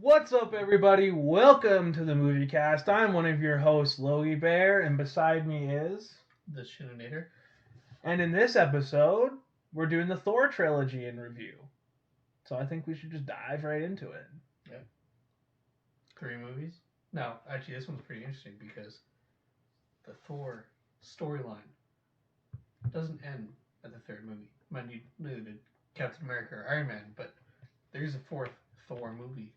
What's up, everybody? Welcome to the Moviecast. I'm one of your hosts, Logie Bear, and beside me is. The Shininator. And in this episode, we're doing the Thor trilogy in review. So I think we should just dive right into it. Yep. 3 movies. Now, actually, this one's pretty interesting because the Thor storyline doesn't end at the third movie. Neither did Captain America or Iron Man, but there's a fourth Thor movie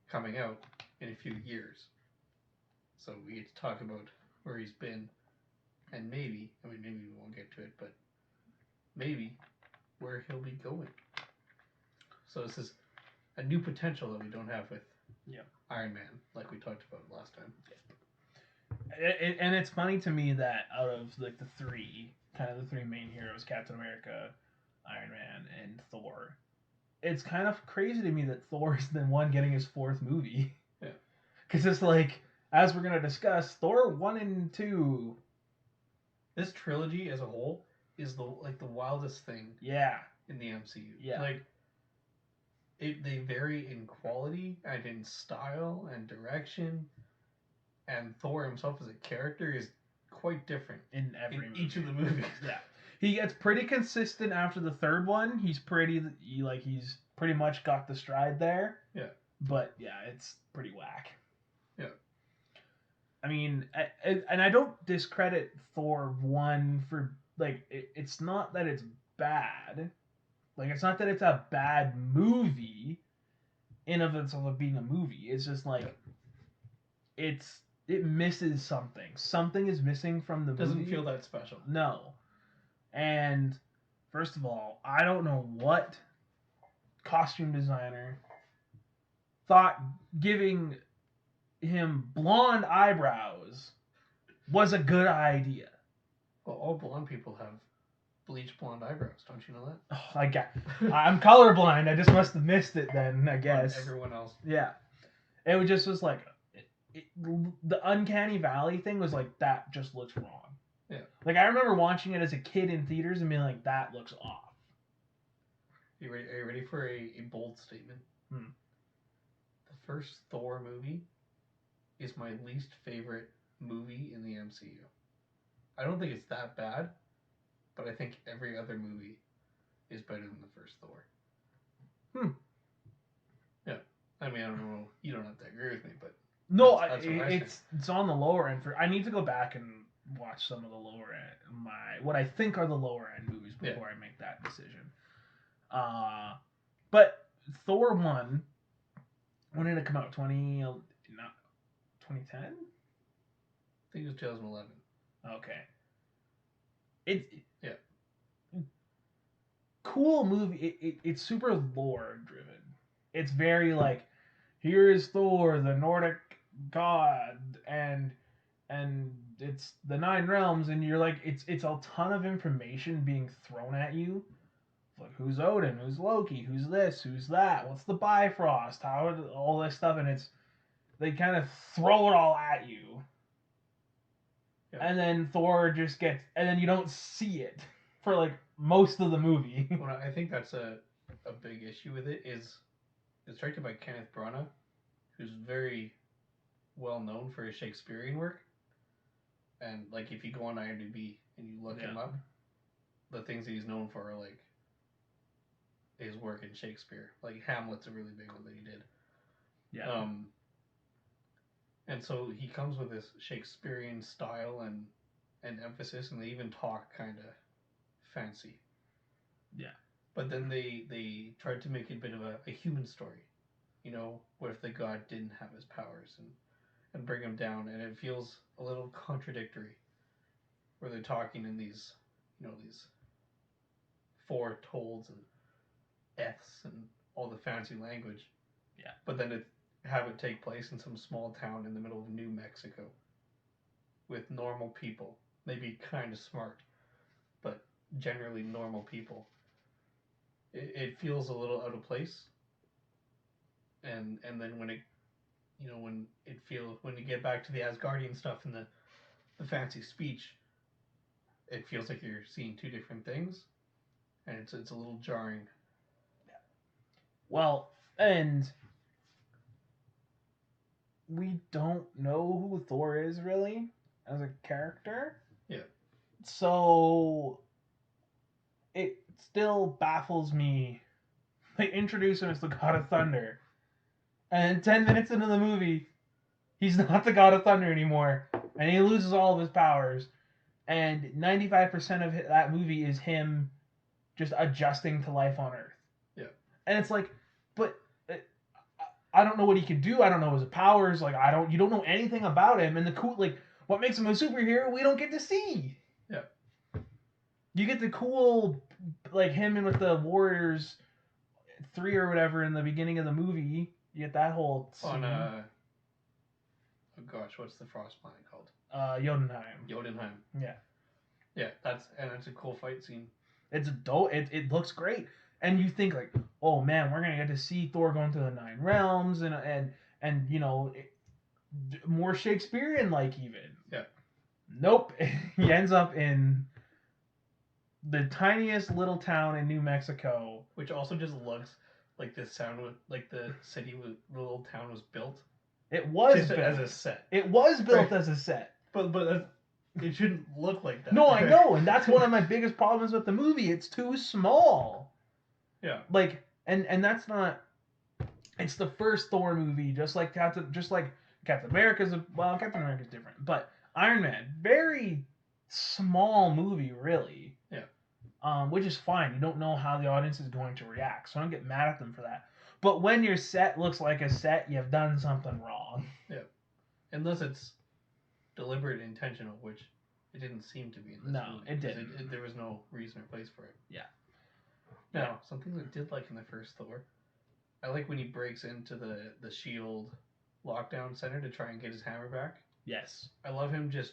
coming out in a few years. So we get to talk about where he's been and maybe we won't get to it, but maybe where he'll be going. So this is a new potential that we don't have with Iron Man, like we talked about last time. And it's funny to me that out of the three main heroes, Captain America, Iron Man, and Thor, it's kind of crazy to me that Thor is the one getting his fourth movie. Yeah. Because it's like, as we're going to discuss, Thor 1 and 2. This trilogy as a whole is the wildest thing in the MCU. Yeah. They vary in quality and in style and direction, and Thor himself as a character is quite different in each of the movies. Yeah. He gets pretty consistent after the third one. He's pretty much got the stride there. Yeah. But yeah, it's pretty whack. Yeah. I mean, and I don't discredit Thor 1 for it's not that it's bad. It's not that it's a bad movie in of itself of being a movie. It's just it misses something. Something is missing from the movie. Doesn't feel that special. No. And first of all, I don't know what costume designer thought giving him blonde eyebrows was a good idea. Well, all blonde people have bleach blonde eyebrows. Don't you know that? Oh, I'm colorblind. I just must have missed it then, I guess. Everyone else. Yeah. It was the uncanny valley thing was that just looks wrong. Yeah. I remember watching it as a kid in theaters and being like, that looks off. Are you ready for a bold statement? The first Thor movie is my least favorite movie in the MCU. I don't think it's that bad, but I think every other movie is better than the first Thor. Yeah. I mean, I don't know. You don't have to agree with me, but no, it's on the lower end. I need to go back and watch some of the lower end, what I think are the lower end movies before I make that decision. But Thor 1, when did it come out? 2010? I think it was 2011. Okay. Cool movie. It's super lore driven. It's very here is Thor, the Nordic god, and it's the 9 realms, and you're it's a ton of information being thrown at you. Who's Odin? Who's Loki? Who's this? Who's that? What's the Bifrost? How all this stuff, and they kind of throw it all at you. Yeah. And then Thor just gets, and then you don't see it for most of the movie. Well, I think that's a big issue with it. Is it's directed by Kenneth Branagh, who's very well known for his Shakespearean work. And if you go on IMDb and you look him up, the things that he's known for are his work in Shakespeare. Hamlet's a really big one that he did. Yeah. And so he comes with this Shakespearean style and emphasis, and they even talk kind of fancy. Yeah. But then they tried to make it a bit of a human story. What if the god didn't have his powers and bring him down? And it feels a little contradictory, where they're talking in these, these foretolds and F's and all the fancy language. Yeah. But then have it take place in some small town in the middle of New Mexico with normal people. Maybe kind of smart, but generally normal people. It feels a little out of place. And then when when you get back to the Asgardian stuff and the fancy speech, it feels like you're seeing two different things, and it's a little jarring. Well, and we don't know who Thor is really as a character. Yeah. So it still baffles me. They introduce him as the God of Thunder, and 10 minutes into the movie, he's not the God of Thunder anymore, and he loses all of his powers. And 95% of that movie is him just adjusting to life on Earth. Yeah. And it's like, but I don't know what he can do. I don't know his powers. Like you don't know anything about him. And the cool, like, what makes him a superhero, we don't get to see. Yeah. You get the cool, like him and with the Warriors 3 or whatever in the beginning of the movie. You get that whole scene. On oh gosh, what's the frost planet called? Jotunheim. Jotunheim. Yeah. Yeah, that's a cool fight scene. It's dope. It looks great, and you think like, oh man, we're gonna get to see Thor going through the nine realms and you know, more Shakespearean like even. Yeah. Nope. He ends up in the tiniest little town in New Mexico, which also just looks like the city the little town was built. It was just built as a set. It was built right. as a set. But it shouldn't look like that. No, I know, and that's one of my biggest problems with the movie. It's too small. Yeah. Like, and that's not. It's the first Thor movie, just like Captain America's. Captain America's different, but Iron Man, very small movie, really. Yeah. Which is fine. You don't know how the audience is going to react, so I don't get mad at them for that. But when your set looks like a set, you've done something wrong. Yeah. Unless it's deliberate and intentional, which it didn't seem to be in this movie. It didn't. There was no reason or place for it. Yeah. Now, something I did like in the first Thor, I like when he breaks into the SHIELD lockdown center to try and get his hammer back. Yes. I love him just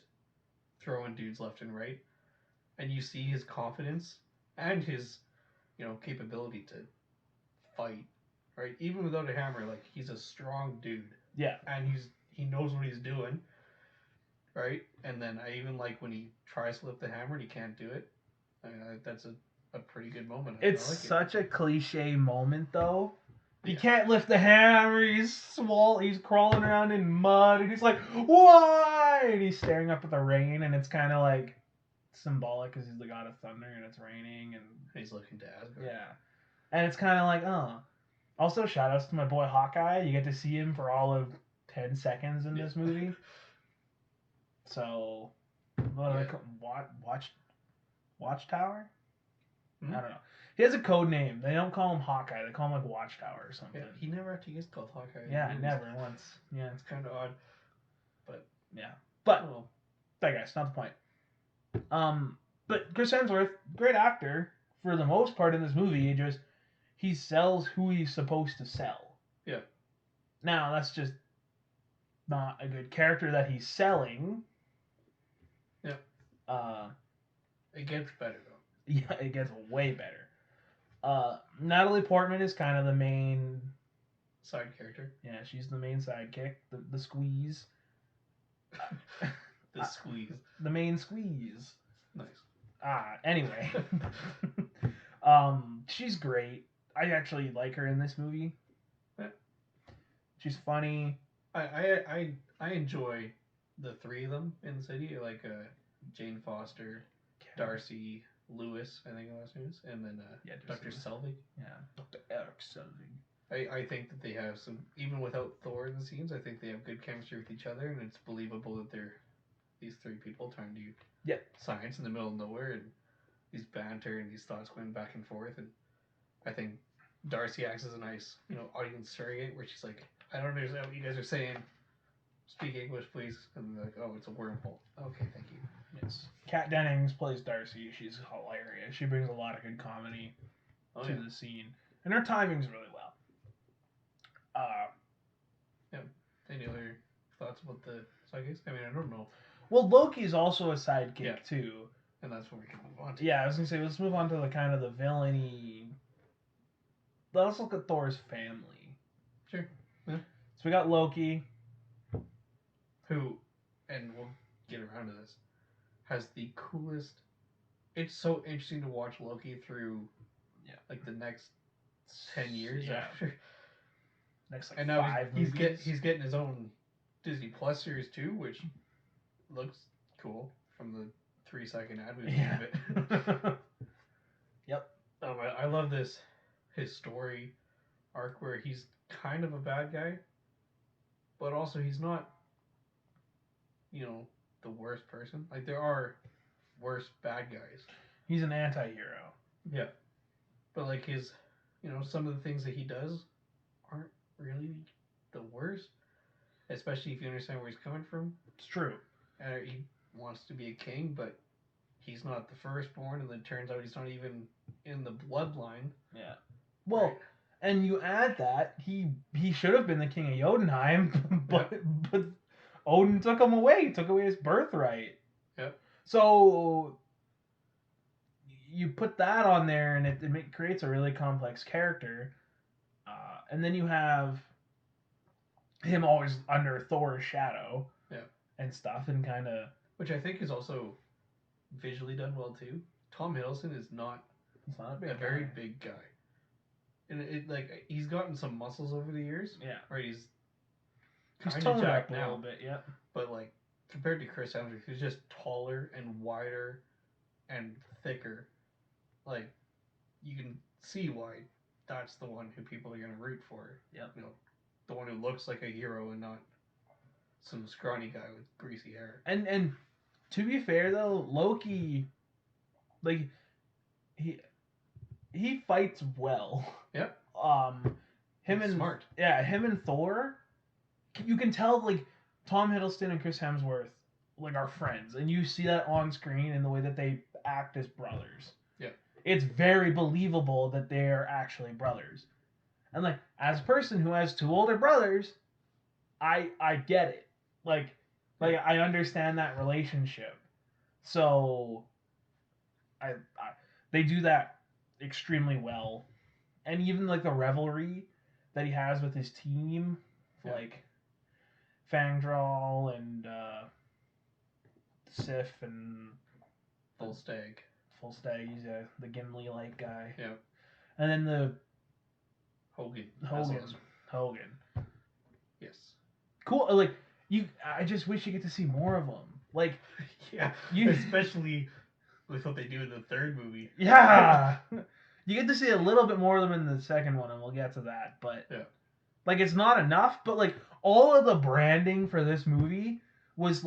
throwing dudes left and right. And you see his confidence and his, capability to fight, right? Even without a hammer, like, he's a strong dude. Yeah. And he knows what he's doing, right? And then I even like when he tries to lift the hammer and he can't do it. That's a pretty good moment. It's such a cliche moment, though. He Yeah. can't lift the hammer. He's crawling around in mud, and he's like, "Why?" And he's staring up at the rain, and it's kind of like symbolic because he's the god of thunder, and it's raining, and he's looking to Asgard. Yeah, and it's kind of like, oh. Also, shout outs to my boy Hawkeye. You get to see him for all of 10 seconds in this movie. So, Watchtower? Mm-hmm. I don't know. He has a code name. They don't call him Hawkeye. They call him like Watchtower or something. Yeah, he never actually gets called Hawkeye. Yeah, never once. Yeah, it's kind of odd. But yeah, but digress. Not the point. But Chris Hemsworth, great actor for the most part in this movie. He sells who he's supposed to sell. Yeah. Now that's just not a good character that he's selling. Yeah. It gets better though. Yeah, it gets way better. Natalie Portman is kind of the main side character. Yeah, she's the main sidekick, the squeeze. The squeeze. The main squeeze. Nice. Anyway. She's great. I actually like her in this movie. Yeah. She's funny. I enjoy the three of them in the city, like Jane Foster, Darcy Lewis, I think the last name is, and then Dr. Selvig. Yeah, Dr. Eric Selvig. I think that they have some, even without Thor in the scenes, I think they have good chemistry with each other, and it's believable that they're these three people trying to do science in the middle of nowhere, and these banter and these thoughts going back and forth. And I think Darcy acts as a nice, audience surrogate, where she's like, I don't understand what you guys are saying. Speak English, please. And they're like, oh, it's a wormhole. Okay, thank you. Yes. Kat Dennings plays Darcy. She's hilarious. She brings a lot of good comedy to the scene. And her timing's really well. Any other thoughts about the sidekicks? I mean, I don't know. Well, Loki's also a sidekick, too. And that's what we can move on to. Yeah, I was going to say, let's move on to the kind of the villainy. Let's look at Thor's family. Sure. Yeah. So we got Loki. Who, and we'll get around to this, has the coolest... It's so interesting to watch Loki through, like, the next 10 years after. Next, like, and now 5 movies. he's getting his own Disney Plus series 2, which looks cool from the 3-second ad we Yeah. of it. Yep. I love his story arc where he's kind of a bad guy, but also he's not, the worst person. Like there are worse bad guys. He's an anti-hero. Yeah. But like some of the things that he does aren't really the worst, especially if you understand where he's coming from. It's true. He wants to be a king, but he's not the firstborn, and then it turns out he's not even in the bloodline. Yeah. Well, right. And you add that he should have been the king of Jotunheim, but Odin took him away. He took away his birthright. Yep. So you put that on there, and it creates a really complex character. And then you have him always under Thor's shadow. Yeah. And stuff, and kind of... Which I think is also visually done well, too. Tom Hiddleston is not a very big guy. And he's gotten some muscles over the years. Yeah. Right, he's toned jacked up a little bit, yeah. But, compared to Chris Hemsworth, who's just taller and wider and thicker, you can see why that's the one who people are going to root for. Yep. The one who looks like a hero and not some scrawny guy with greasy hair. And to be fair though, Loki, he fights well. Yep. Him and Thor, you can tell Tom Hiddleston and Chris Hemsworth are friends, and you see that on screen in the way that they act as brothers. Yeah. It's very believable that they're actually brothers. And as a person who has two older brothers, I get it. I understand that relationship. So they do that extremely well. And even the revelry that he has with his team, Fangdraл and Sif and Full Stag, he's the Gimli guy. Yeah. And then the Hogan. Yes. Cool. I just wish you get to see more of them. Yeah. Especially with what they do in the third movie. Yeah. You get to see a little bit more of them in the second one, and we'll get to that. But it's not enough. But all of the branding for this movie was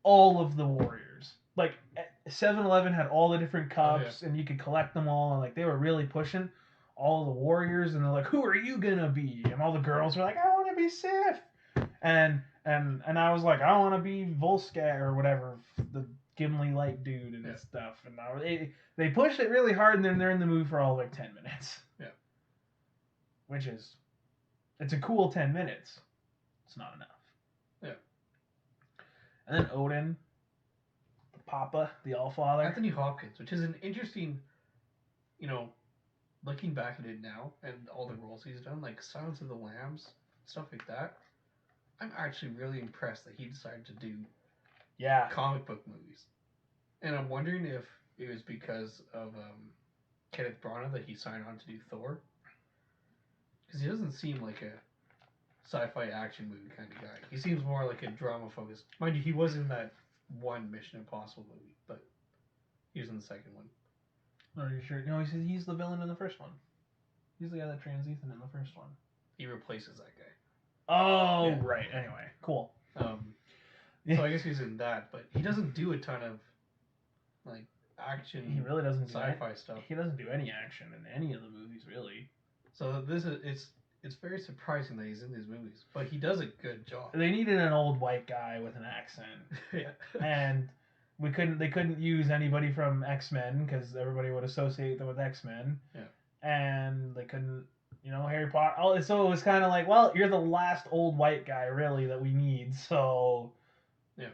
all of the warriors. 7-Eleven had all the different cups, and you could collect them all, and they were really pushing all the warriors, and they're like, "Who are you gonna be?" And all the girls are like, "I want to be Sif," and I was like, "I want to be Volskag or whatever, the Gimli dude and stuff." And they pushed it really hard, and then they're in the movie for all 10 minutes. Yeah, which is, it's a cool 10 minutes. It's not enough. Yeah. And then Odin, the Papa, the Allfather, Anthony Hopkins, which is an interesting, looking back at it now and all the roles he's done, Silence of the Lambs, stuff like that, I'm actually really impressed that he decided to do comic book movies. And I'm wondering if it was because of Kenneth Branagh that he signed on to do Thor. Because he doesn't seem like a sci-fi action movie kind of guy. He seems more like a drama focused. Mind you, he was in that one Mission Impossible movie, but he was in the second one. Are you sure? No, he's the villain in the first one. He's the guy that trains Ethan in the first one. He replaces that guy. Oh, yeah. Right. Anyway, cool. So I guess he's in that, but he doesn't do a ton of action. He really doesn't sci-fi stuff. He doesn't do any action in any of the movies, really. So it's very surprising that he's in these movies, but he does a good job. They needed an old white guy with an accent. Yeah. And they couldn't use anybody from X-Men because everybody would associate them with X-Men. Yeah. And they couldn't, Harry Potter. Oh, so it was kind of well, you're the last old white guy really that we need. So yeah.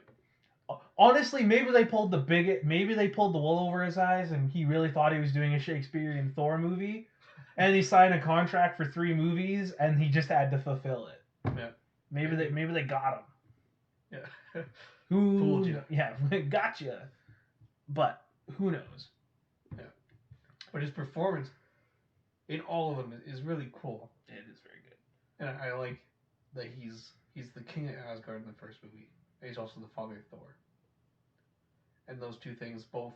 Honestly, maybe they pulled the wool over his eyes, and he really thought he was doing a Shakespearean Thor movie, and he signed a contract for 3 movies, and he just had to fulfill it. Yeah. Maybe they got him. Yeah. Who fooled you? Yeah, gotcha. But who knows? Yeah. But his performance in all of them is really cool. It is very good. And I like that he's the king of Asgard in the first movie. And he's also the father of Thor. And those two things both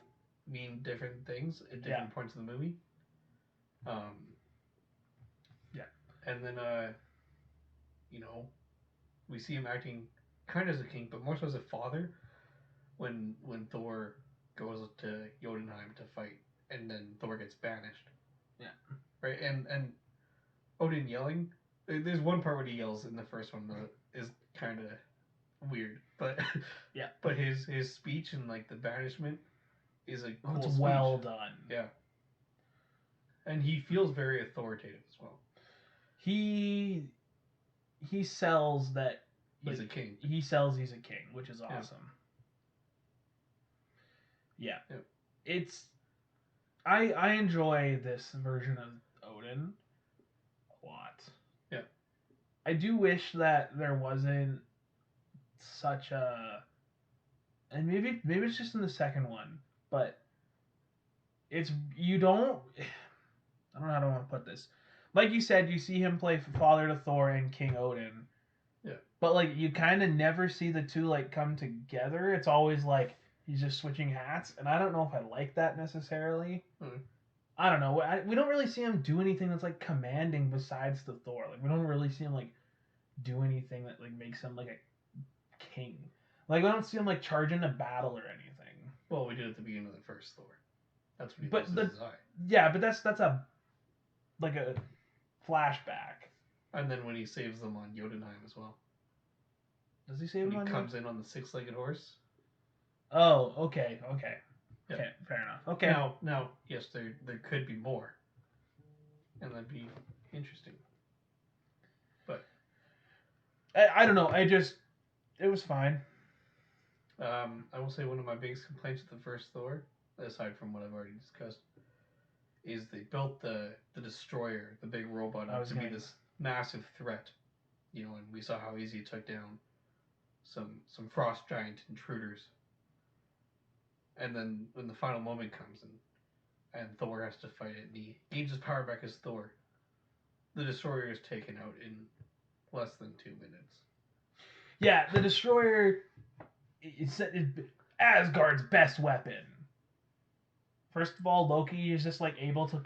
mean different things at different points of the movie. Yeah. And then you know, we see him acting kind of as a king, but more so as a father when Thor goes to Jotunheim to fight, and then Thor gets banished. Yeah. Right, and Odin yelling. There's one part where he yells in the first one that is kind of weird, but yeah. But his speech and like the banishment is a cool it's speech. Well done. Yeah. And he feels very authoritative as well. He sells that he's a king. He sells he's a king, which is awesome. Yeah. It's I enjoy this version of Odin a lot. Yeah. I do wish that there wasn't such a, and maybe it's just in the second one, but it's I don't know how to want to put this. Like you said, you see him play father to Thor and King Odin. Yeah. But like you kind of never see the two like come together. It's always like he's just switching hats, and I don't know if I like that necessarily. I don't know. We don't really see him do anything that's like commanding besides the Thor. Like we don't really see him like do anything that like makes him like a king. Like we don't see him like charge into battle or anything. Well, we did at the beginning of the first Thor. That's when he loses his eye. Yeah, but that's a like a flashback. And then when he saves them on Jotunheim as well. Does he save them on? He comes in on the six-legged horse. Oh, okay. Yeah. Okay, fair enough. Okay. Now, yes, there could be more, and that'd be interesting. But I don't know. It was fine. I will say one of my biggest complaints with the first Thor, aside from what I've already discussed, is they built the destroyer, the big robot, up to be this massive threat. You know, and we saw how easy it took down some frost giant intruders. And then when the final moment comes and Thor has to fight it, and he gains his power back as Thor, the destroyer is taken out in less than 2 minutes. Yeah, the destroyer is Asgard's best weapon. First of all, Loki is just like able to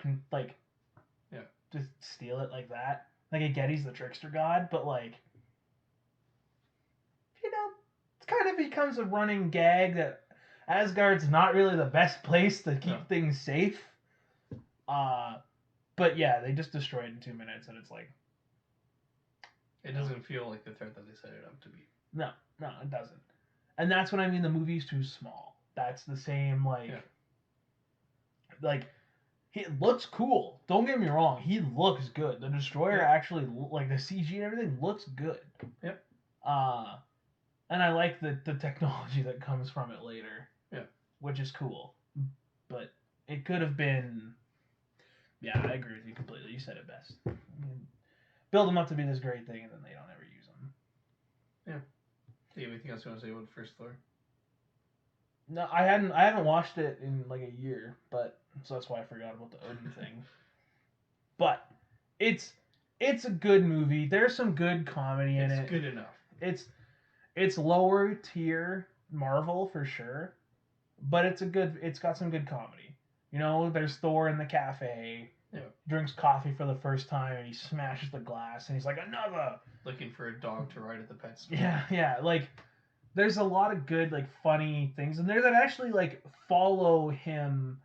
just steal it like that. Like I get he's the trickster god, but like, you know, it kind of becomes a running gag that Asgard's not really the best place to keep things safe. But yeah, they just destroy it in 2 minutes, and it's like, it doesn't feel like the threat that they set it up to be. No, it doesn't. And that's what I mean. The movie's too small. That's the same like he looks cool. Don't get me wrong. He looks good. The destroyer actually like the CG and everything looks good. Yep. And I like the technology that comes from it later. Yeah. Which is cool. But it could have been. Yeah, I agree with you completely. You said it best. I mean, build them up to be this great thing, and then they don't ever use them. Yeah. Do you have anything else you want to say about the first Thor? No, I haven't watched it in like a year, but so that's why I forgot about the Odin thing. But it's a good movie. There's some good comedy in it. It's good enough. It's lower tier Marvel for sure, but it's got some good comedy. You know, there's Thor in the cafe. Yeah. Drinks coffee for the first time and he smashes the glass and he's like, another. Looking for a dog to ride at the pet store. Yeah. Like, there's a lot of good, like, funny things. And there's that actually, like, follow him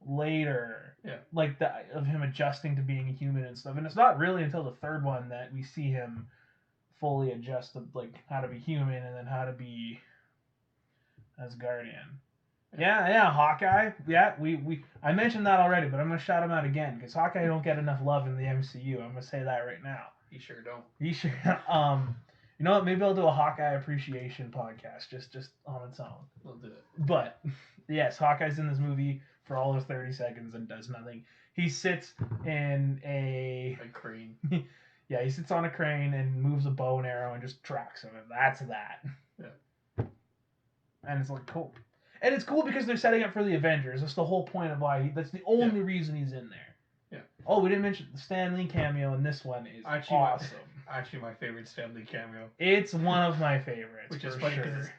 later. Yeah. Like, of him adjusting to being a human and stuff. And it's not really until the third one that we see him fully adjust to, like, how to be human and then how to be Asgardian. Yeah, Hawkeye. Yeah, I mentioned that already, but I'm gonna shout him out again because Hawkeye don't get enough love in the MCU. I'm gonna say that right now. You sure don't. You sure? You know what? Maybe I'll do a Hawkeye appreciation podcast just on its own. We'll do it. But yes, Hawkeye's in this movie for all of 30 seconds and does nothing. He sits in a crane. Yeah, he sits on a crane and moves a bow and arrow and just tracks him. And that's that. Yeah. And it's like cool. And it's cool because they're setting up for the Avengers. That's the whole point of why that's the only reason he's in there. Yeah. Oh, we didn't mention the Stan Lee cameo in this one is awesome. actually my favorite Stan Lee cameo. It's one of my favorites, Which is for funny because sure.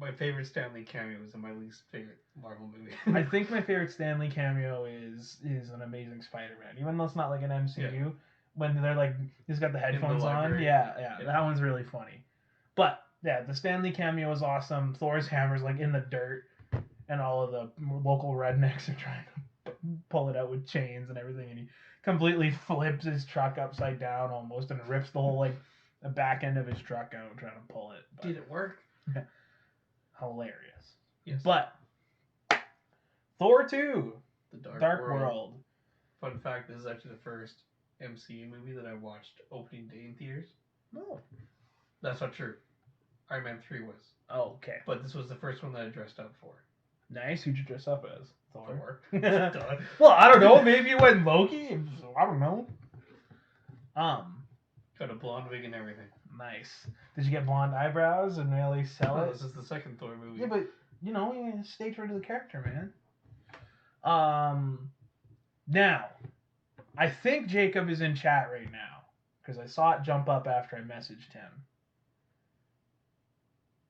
my favorite Stan Lee cameo is in my least favorite Marvel movie. I think my favorite Stan Lee cameo is an Amazing Spider-Man, even though it's not like an MCU. When they're like, he's got the headphones on. Yeah, that one's really funny. But yeah, the Stan Lee cameo is awesome. Thor's hammer's like in the dirt, and all of the local rednecks are trying to pull it out with chains and everything, and he completely flips his truck upside down almost and rips the whole like the back end of his truck out trying to pull it. But, did it work? Hilarious. Yes. But Thor 2, The Dark World. Fun fact: this is actually the first MCU movie that I watched opening day in theaters. Oh, that's not true. Iron Man 3 was. Oh, okay. But this was the first one that I dressed up for. Nice. Who'd you dress up as? Thor. Well, I don't know. Maybe you went Loki. I don't know. Got a blonde wig and everything. Nice. Did you get blonde eyebrows and really sell it? This is the second Thor movie. Yeah, but you know, you stay true to the character, man. Now, I think Jacob is in chat right now because I saw it jump up after I messaged him.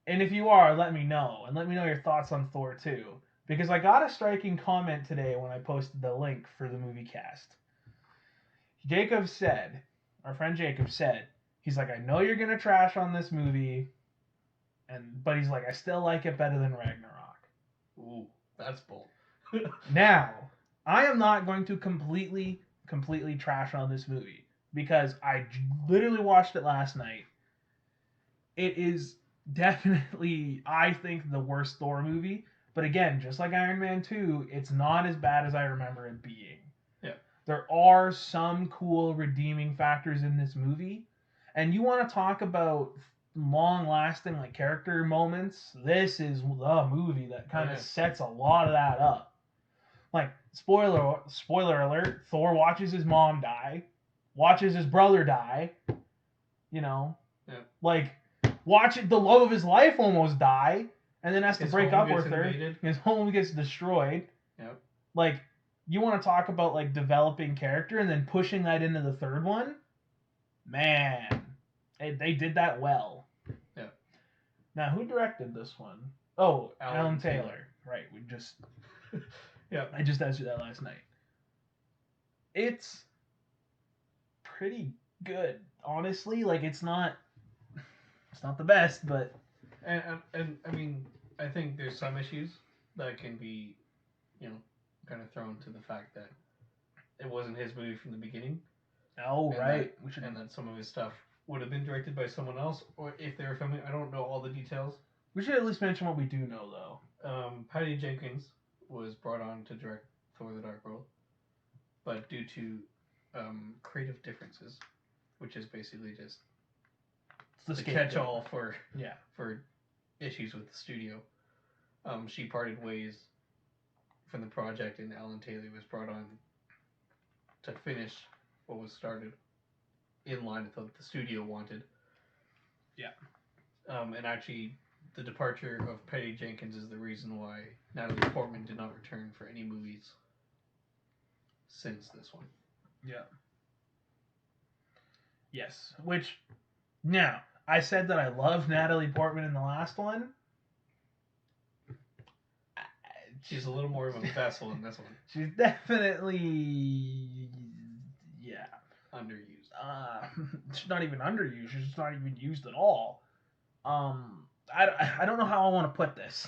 And if you are, let me know. And let me know your thoughts on Thor 2. Because I got a striking comment today when I posted the link for the Moviecast. Jacob said, our friend Jacob said, he's like, I know you're going to trash on this movie, but he's like, I still like it better than Ragnarok. Ooh, that's bold. Now, I am not going to completely trash on this movie because I literally watched it last night. It is definitely, I think, the worst Thor movie. But again, just like Iron Man 2, it's not as bad as I remember it being. Yeah. There are some cool redeeming factors in this movie. And you want to talk about long-lasting like character moments, this is the movie that kind of sets a lot of that up. Like, spoiler alert, Thor watches his mom die, watches his brother die, you know? Yeah. Like, watching the love of his life almost die, and then has to break up with her. His home gets destroyed. Yep. Like, you want to talk about like developing character and then pushing that into the third one? Man, they did that well. Yeah. Now, who directed this one? Oh, Alan Taylor. Right. We just. Yeah. I just asked you that last night. It's pretty good, honestly. Like, it's not the best, but. And I mean, I think there's some issues that can be, kind of thrown to the fact that it wasn't his movie from the beginning. Oh, right. And that some of his stuff would have been directed by someone else, or if they were filming, I don't know all the details. We should at least mention what we do know, though. Patty Jenkins was brought on to direct Thor: The Dark World, but due to creative differences, which is basically just the catch-all for issues with the studio, she parted ways from the project, and Alan Taylor was brought on to finish what was started in line with what the studio wanted. Yeah. And actually, the departure of Patty Jenkins is the reason why Natalie Portman did not return for any movies since this one. Yeah. Yes. Which, now, I said that I love Natalie Portman in the last one. She's a little more of a vessel in this one. She's definitely, underused. She's not even underused. She's just not even used at all. I don't know how I want to put this.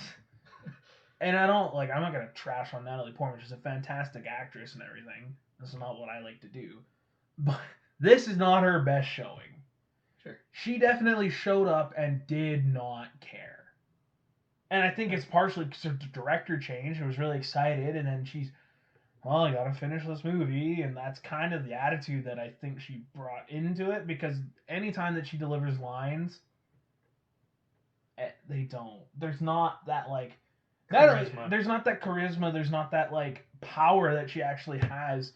And I'm not going to trash on Natalie Portman. She's a fantastic actress and everything. This is not what I like to do. But this is not her best showing. Sure. She definitely showed up and did not care. And I think it's partially because the director changed and was really excited. And then she's, well, I got to finish this movie. And that's kind of the attitude that I think she brought into it. Because anytime that she delivers lines, they don't. There's not that, like, there's not that charisma. There's not that, like, power that she actually has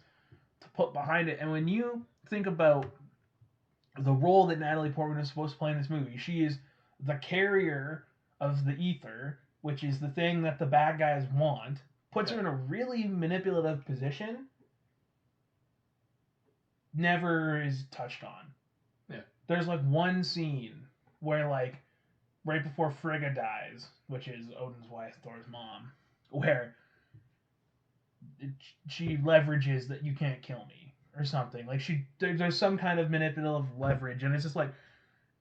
to put behind it. And when you think about the role that Natalie Portman is supposed to play in this movie, she is the carrier of the ether, which is the thing that the bad guys want, puts her in a really manipulative position, never is touched on. Yeah. there's like one scene where like right before Frigga dies, which is Odin's wife, Thor's mom, where it, she leverages that you can't kill me or something. Like there's some kind of manipulative leverage, and it's just like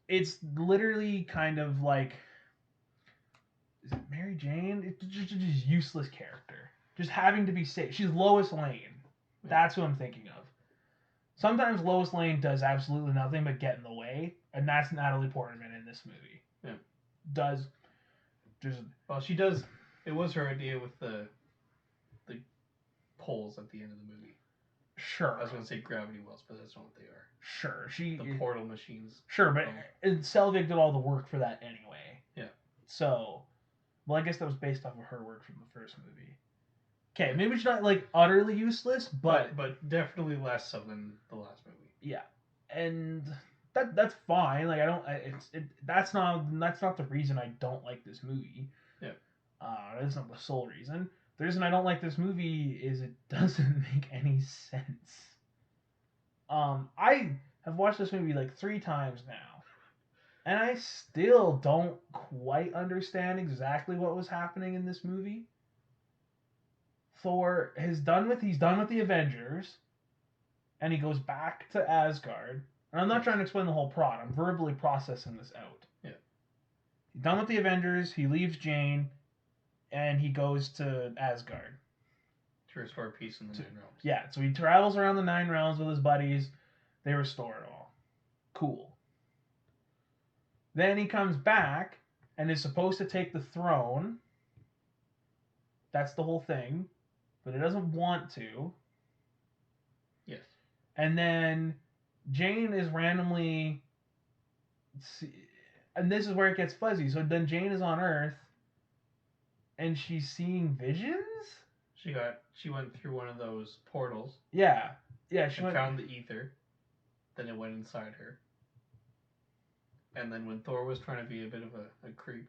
it's literally kind of like is it Mary Jane? It's just useless character, just having to be safe. She's Lois Lane. That's who I'm thinking of. Sometimes Lois Lane does absolutely nothing but get in the way, and that's Natalie Portman in this movie. Yeah. Does just well, she does. It was her idea with the poles at the end of the movie. Sure. I was gonna say gravity wells, but that's not what they are. Sure, the portal machines. Sure, but Selvig did all the work for that anyway. Yeah. So, well, I guess that was based off of her work from the first movie. Okay, maybe it's not like utterly useless, but definitely less so than the last movie. Yeah, and that's fine. Like I don't, that's not the reason I don't like this movie. Yeah. That's not the sole reason. The reason I don't like this movie is it doesn't make any sense. I have watched this movie like 3 times now, and I still don't quite understand exactly what was happening in this movie. Thor he's done with the Avengers, and he goes back to Asgard. And I'm not trying to explain the whole plot. I'm verbally processing this out. Yeah. He's done with the Avengers. He leaves Jane, and he goes to Asgard to restore peace in the Nine Realms. Yeah, so he travels around the Nine Realms with his buddies. They restore it all. Cool. Then he comes back and is supposed to take the throne. That's the whole thing. But he doesn't want to. Yes. And then Jane is randomly... And this is where it gets fuzzy. So then Jane is on Earth, and she's seeing visions? She went through one of those portals. Yeah. She found the ether. Then it went inside her. And then when Thor was trying to be a bit of a creep.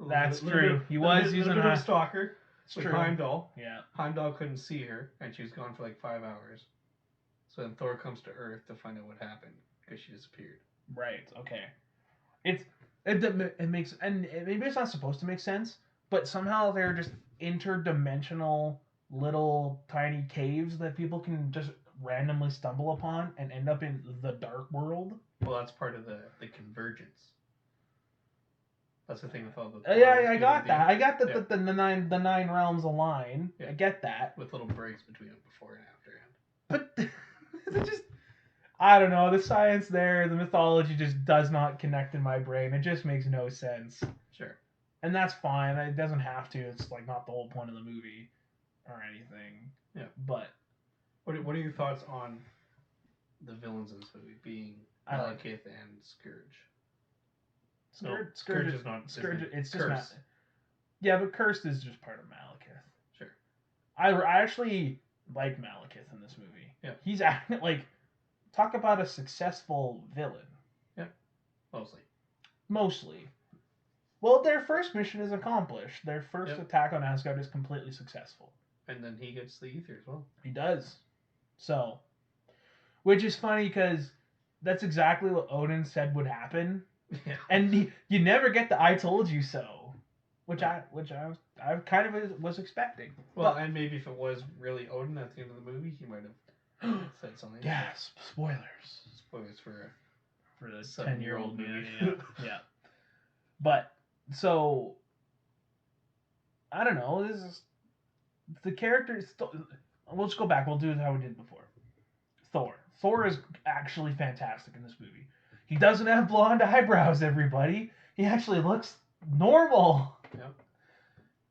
That's true. He was using a stalker. It's with true. Heimdall. Yeah. Heimdall couldn't see her, and she was gone for like 5 hours. So then Thor comes to Earth to find out what happened because she disappeared. Right. Okay. It makes, and maybe it's not supposed to make sense, but somehow they're just interdimensional little tiny caves that people can just randomly stumble upon and end up in the dark world. Well, that's part of the convergence. That's the thing with all the. I got that. I got that the nine realms align. Yeah. I get that. With little breaks between them before and after. But it just, I don't know. The science there, the mythology just does not connect in my brain. It just makes no sense. Sure. And that's fine. It doesn't have to. It's like not the whole point of the movie or anything. Yeah. But what are your thoughts on the villains in this movie being Malekith and Scourge? Scourge is not. Scourge. It's just Curse. not. Yeah, but Cursed is just part of Malekith. Sure. I actually like Malekith in this movie. Yeah. He's acting like, talk about a successful villain. Yeah. Mostly. Well, their first mission is accomplished. Their first attack on Asgard is completely successful. And then he gets the ether as well. He does. So, which is funny because that's exactly what Odin said would happen. Yeah. And you never get the "I told you so," which I kind of was expecting. Well, and maybe if it was really Odin at the end of the movie, he might have said something. Yes, spoilers. Spoilers for the 7-year-old movie. Yeah. But so I don't know. This is the characters. We'll just go back. We'll do how we did before. Thor. Thor is actually fantastic in this movie. He doesn't have blonde eyebrows, everybody. He actually looks normal. Yep.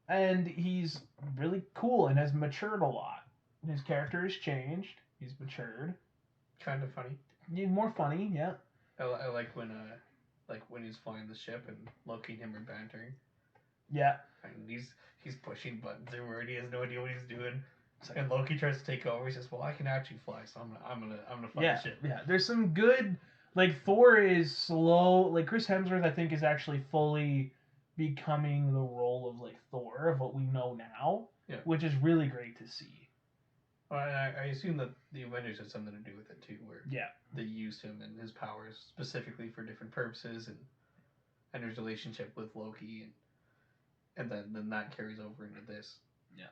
And he's really cool and has matured a lot. His character has changed. He's matured. Kind of funny. More funny, yeah. I like when he's flying the ship and Loki and him are bantering. Yeah. And he's pushing buttons everywhere and he has no idea what he's doing. And Loki tries to take over. He says, "Well, I can actually fly, so I'm gonna fly the ship." Yeah. There's some good. Like, Thor is slow. Like, Chris Hemsworth, I think, is actually fully becoming the role of, like, Thor, of what we know now. Yeah. Which is really great to see. I assume that the Avengers had something to do with it too, where Yeah. they used him and his powers specifically for different purposes, and his relationship with Loki, and then that carries over into this. Yeah.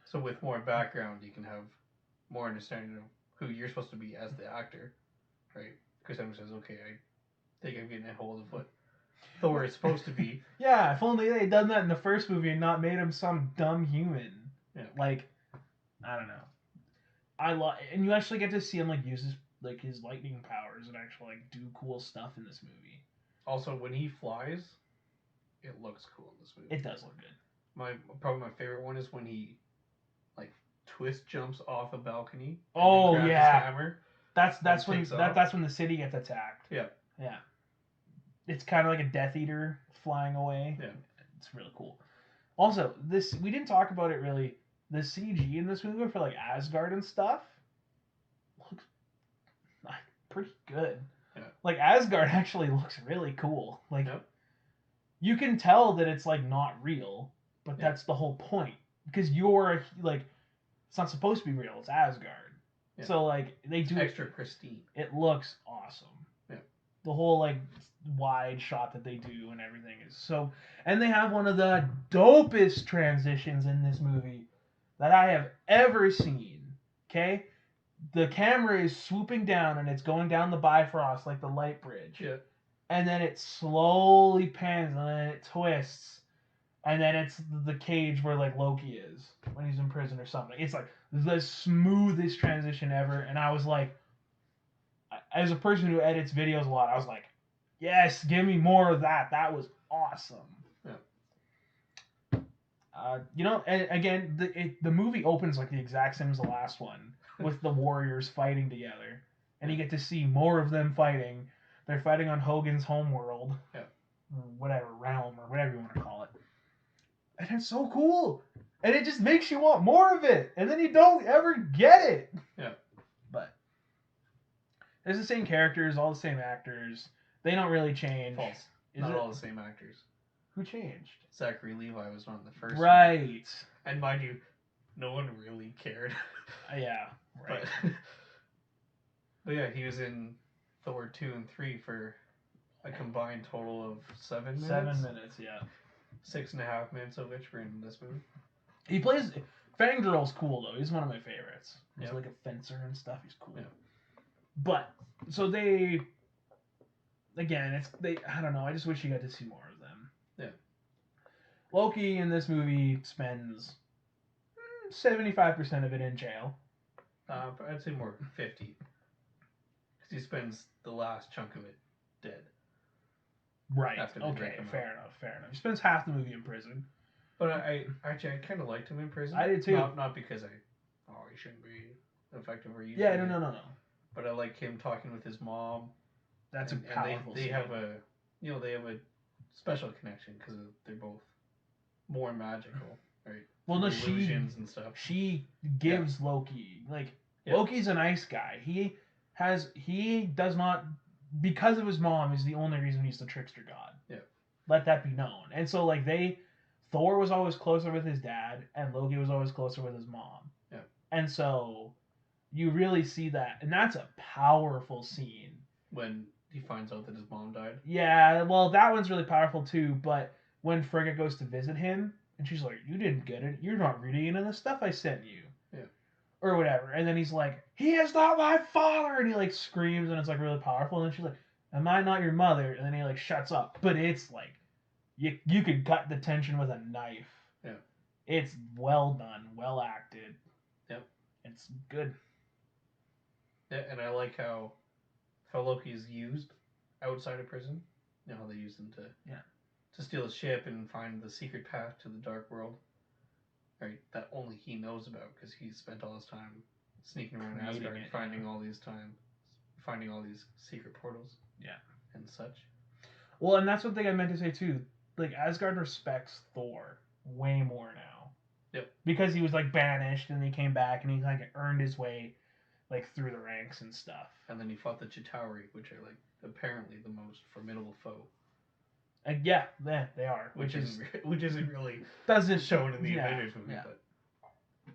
So with more background, you can have more understanding of who you're supposed to be as the actor, right? Chris Evans says, "Okay, I think I'm getting a hold of what Thor is supposed to be." Yeah, if only they'd done that in the first movie and not made him some dumb human. Yeah. Like, I don't know. And you actually get to see him like use his lightning powers and actually like do cool stuff in this movie. Also, when he flies, it looks cool in this movie. It does look good. Probably my favorite one is when he like twist jumps off a balcony. Oh grabs yeah, his hammer. That's when that's when the city gets attacked. Yeah. Yeah. It's kind of like a Death Eater flying away. Yeah. It's really cool. Also, this we didn't talk about it really. The CG in this movie for like Asgard and stuff looks pretty good. Yeah. Like Asgard actually looks really cool. Like yep. You can tell that it's like not real, but yeah. that's the whole point because you're like it's not supposed to be real. It's Asgard. Yeah. So like they do extra pristine. It looks awesome. Yeah. The whole like wide shot that they do and everything is so, and they have one of the dopest transitions in this movie that I have ever seen. Okay, the camera is swooping down and it's going down the Bifrost like the light bridge. Yeah. And then it slowly pans and then it twists. And then it's the cage where like Loki is when he's in prison or something. It's like the smoothest transition ever. And I was like, as a person who edits videos a lot, I was like, yes, give me more of that. That was awesome. Yeah. And again, the movie opens like the exact same as the last one with the warriors fighting together. And you get to see more of them fighting. They're fighting on Hogan's homeworld. Yeah. Whatever, realm, or whatever you want to call it. And it's so cool. And it just makes you want more of it. And then you don't ever get it. Yeah. But it's the same characters, all the same actors. They don't really change. False. Not all the same actors. Who changed? Zachary Levi was on the first right. one. And mind you, no one really cared. Yeah. Right. But yeah, he was in Thor 2 and 3 for a combined total of 7 minutes. 7 minutes, yeah. 6.5 minutes of which were in this movie. He plays Fangirl's cool though. He's one of my favorites. He's yep. like a fencer and stuff. He's cool. Yeah. But so they again, I don't know. I just wish you got to see more of them. Yeah. Loki in this movie spends 75% of it in jail. I'd say more 50. He spends the last chunk of it dead. Right. Okay. Fair enough. He spends half the movie in prison. But I kind of liked him in prison. I did too. Not because he shouldn't be effective or useful. Yeah. No. But I like him talking with his mom. That's a powerful. They have a special connection because they're both more magical, right? Well, no, illusions and stuff. She gives Loki Loki's a nice guy. He does not, because of his mom is the only reason he's the trickster god. Yeah. Let that be known. And so Thor was always closer with his dad and Loki was always closer with his mom. Yeah. And so you really see that, and that's a powerful scene. When he finds out that his mom died. Yeah, well, that one's really powerful too, but when Frigga goes to visit him and she's like, "You didn't get it. You're not reading into the stuff I sent you." Yeah. Or whatever. And then he's like, "He is not my father!" And he screams and it's really powerful. And then she's like, "Am I not your mother?" And then he shuts up. But it's you could cut the tension with a knife. Yeah. It's well done, well acted. Yep. It's good. Yeah, and I like how Loki is used outside of prison. You know how they use him to steal a ship and find the secret path to the dark world. Right, that only he knows about because he spent all his time sneaking around Asgard, finding all these secret portals. Yeah, and such. Well, and that's one thing I meant to say too. Asgard respects Thor way more now. Yep. Because he was banished and he came back and he earned his way through the ranks and stuff. And then he fought the Chitauri, which are apparently the most formidable foe. Yeah, they are. Which isn't really doesn't shown in the Avengers movie. Yeah. But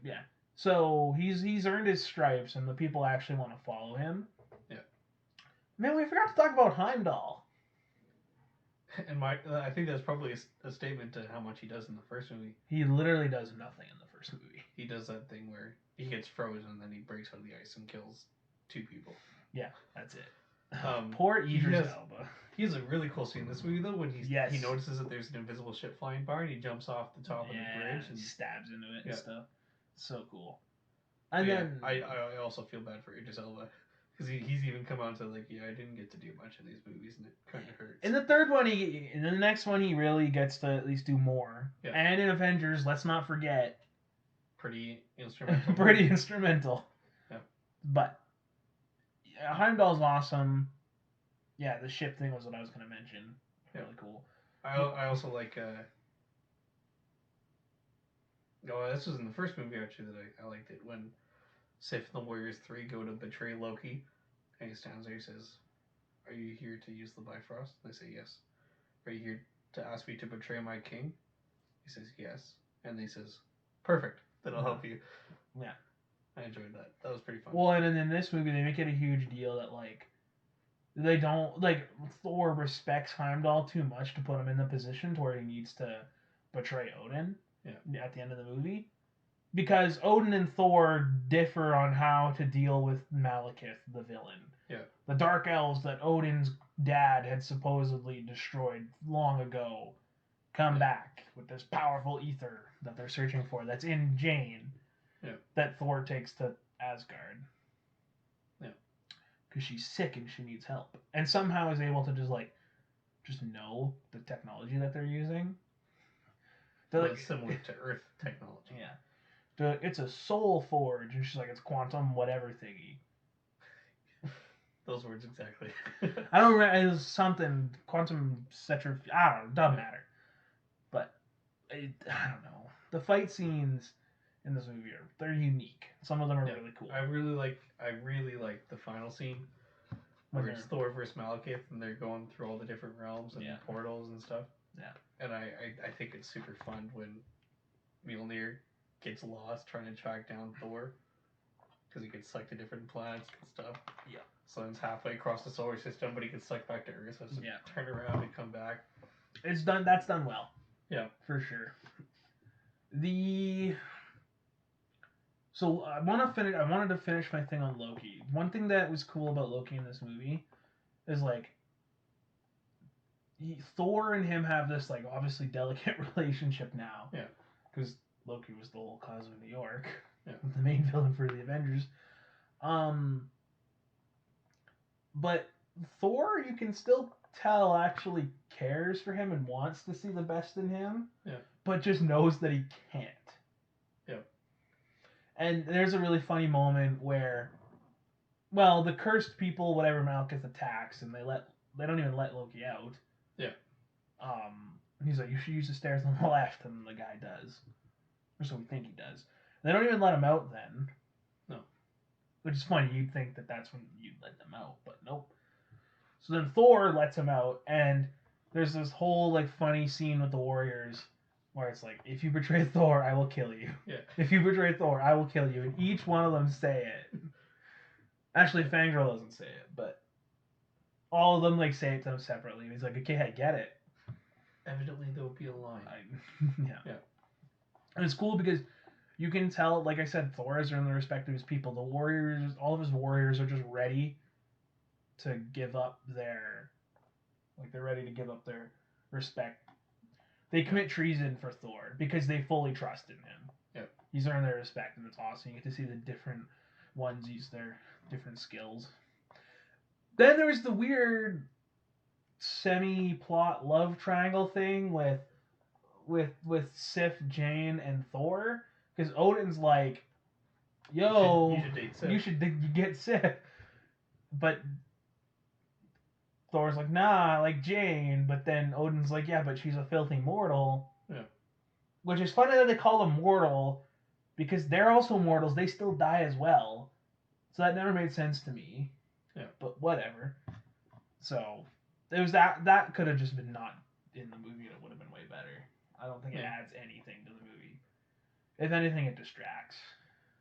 yeah. So he's earned his stripes, and the people actually want to follow him. Yeah. Man, we forgot to talk about Heimdall. And I think that's probably a statement to how much he does in the first movie. He literally does nothing in the first movie. He does that thing where he gets frozen and then he breaks out of the ice and kills 2 people. Yeah, that's it. Poor Idris Elba. He has a really cool scene in this movie though when he notices that there's an invisible ship flying by and he jumps off the top of the bridge and stabs into it and stuff. So cool. And then I also feel bad for Idris Elba because he's even come out to like, I didn't get to do much in these movies and it kind of hurts. In the third one, in the next one, he really gets to at least do more. Yeah. And in Avengers, let's not forget, pretty instrumental. Pretty instrumental. Yeah. But Heimdall's awesome. Yeah, the ship thing was what I was going to mention. Really cool. I also like. This was in the first movie actually that I liked it when Sif and the Warriors 3 go to betray Loki, and he stands there and says, "Are you here to use the Bifrost?" They say yes. "Are you here to ask me to betray my king?" He says yes, and he says, "Perfect. That'll help you." Yeah. I enjoyed that. That was pretty fun. Well, and in this movie, they make it a huge deal that, like, they don't, like, Thor respects Heimdall too much to put him in the position to where he needs to betray Odin at the end of the movie. Because Odin and Thor differ on how to deal with Malekith, the villain. Yeah. The Dark Elves that Odin's dad had supposedly destroyed long ago come back with this powerful ether that they're searching for that's in Jane. Yeah. That Thor takes to Asgard. Yeah. Because she's sick and she needs help. And somehow is able to just know the technology that they're using. They're like similar to Earth technology. Yeah. It's a soul forge, and she's like, it's quantum whatever thingy. Those words exactly. I don't remember. It was something quantum centrifuge. I don't know. Doesn't matter. But I don't know. The fight scenes in this movie they're unique. Some of them are really cool. I really like the final scene where it's Thor versus Malekith and they're going through all the different realms and portals and stuff. Yeah. And I think it's super fun when Mjolnir gets lost trying to track down Thor because he gets sucked to different planets and stuff. Yeah. So it's halfway across the solar system, but he gets sucked back to Earth. So it's turn around and come back. It's done. That's done well. Yeah, for sure. So I wanted to finish my thing on Loki. One thing that was cool about Loki in this movie is like Thor and him have this like obviously delicate relationship now. Yeah. Because Loki was the whole cause of New York. Yeah. The main villain for the Avengers. But Thor, you can still tell actually cares for him and wants to see the best in him. Yeah. But just knows that he can't. Yeah. And there's a really funny moment where, well, the cursed people, whatever Malekith attacks, and they don't even let Loki out. Yeah. He's like, you should use the stairs on the left, and the guy does. Or so we think he does. They don't even let him out then. No. Which is funny. You'd think that that's when you'd let them out, but nope. So then Thor lets him out, and there's this whole like funny scene with the Warriors where it's like, if you betray Thor, I will kill you. Yeah. If you betray Thor, I will kill you. And each one of them say it. Actually, Fangirl doesn't say it, but all of them like say it to him separately. And he's like, okay, I get it. Evidently, there will be a line. Yeah. And it's cool because you can tell, like I said, Thor has earned the respect of his people. The Warriors, all of his warriors are just ready to give up their, like they're ready to give up their respect. They commit treason for Thor because they fully trust in him. Yep. He's earned their respect, and it's awesome. You get to see the different ones use their different skills. Then there was the weird semi-plot love triangle thing with Sif, Jane, and Thor. Because Odin's like, yo, you should date Sif. You should get Sif. But Thor's like, nah, I like Jane. But then Odin's like, yeah, but she's a filthy mortal. Yeah. Which is funny that they call them mortal because they're also mortals. They still die as well. So that never made sense to me. Yeah. But whatever. So it was that could have just been not in the movie and it would have been way better. I don't think it adds anything to the movie. If anything, it distracts.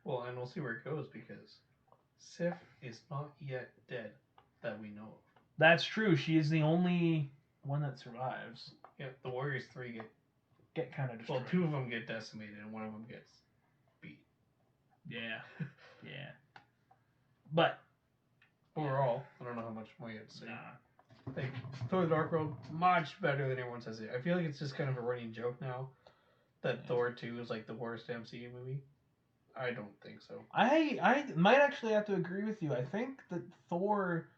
Well, and we'll see where it goes because Sif is not yet dead that we know of. That's true. She is the only one that survives. Yeah, the Warriors 3 get kind of destroyed. Well, 2 of them get decimated and 1 of them gets beat. Yeah, yeah. But overall, I don't know how much more you have to say. Nah. Like, Thor: The Dark World, much better than everyone says it. I feel like it's just kind of a running joke now that Thor 2 is like the worst MCU movie. I don't think so. I might actually have to agree with you. I think that Thor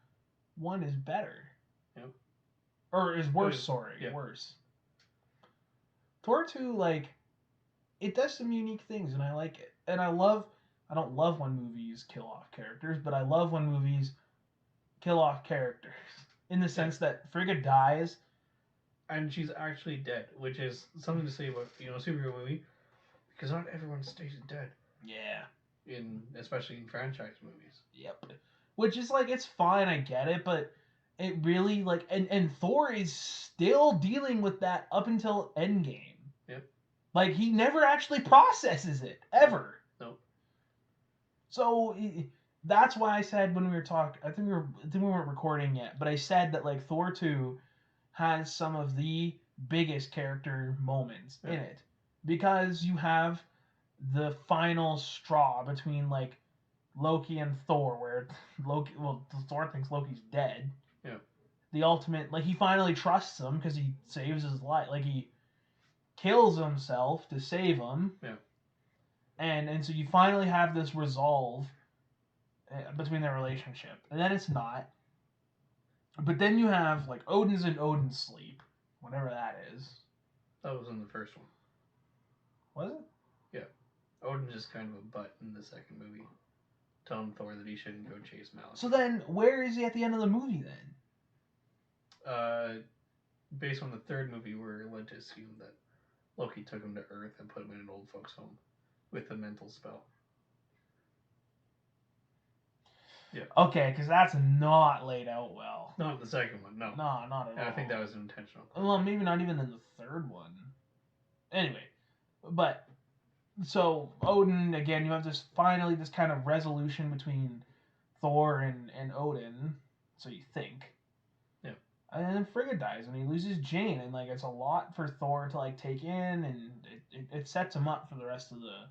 1 is better. Yep. Or is worse, sorry. Yeah. Worse. Thor 2, like, it does some unique things, and I like it. And I don't love when movies kill off characters, but I love when movies kill off characters. In the sense that Frigga dies. And she's actually dead, which is something to say about, a superhero movie. Because not everyone stays dead. Yeah. Especially in franchise movies. Yep. Which is like, it's fine, I get it, but it really, like, and Thor is still dealing with that up until Endgame. Yep. Like, he never actually processes it, ever. Nope. So, that's why I said when we were talking, I think we weren't recording yet, but I said that, like, Thor 2 has some of the biggest character moments in it. Because you have the final straw between, like, Loki and Thor, where Thor thinks Loki's dead. Yeah. The ultimate, like, he finally trusts him because he saves his life. Like, he kills himself to save him. Yeah. And so you finally have this resolve between their relationship. And then it's not. But then you have, like, Odin's in Odin's sleep. Whatever that is. That was in the first one. Was it? Yeah. Odin's just kind of a butt in the second movie. Telling Thor that he shouldn't go chase Malekith. So then, where is he at the end of the movie then? Based on the third movie, we're led to assume that Loki took him to Earth and put him in an old folks' home with a mental spell. Yeah. Okay, because that's not laid out well. Not in the second one, no. No, not at all. I think that was intentional. Well, maybe not even in the third one. Anyway, but so Odin again, you have this kind of resolution between Thor and Odin. So you think. Yeah. And then Frigga dies, and he loses Jane, and like it's a lot for Thor to like take in, and it sets him up for the rest of the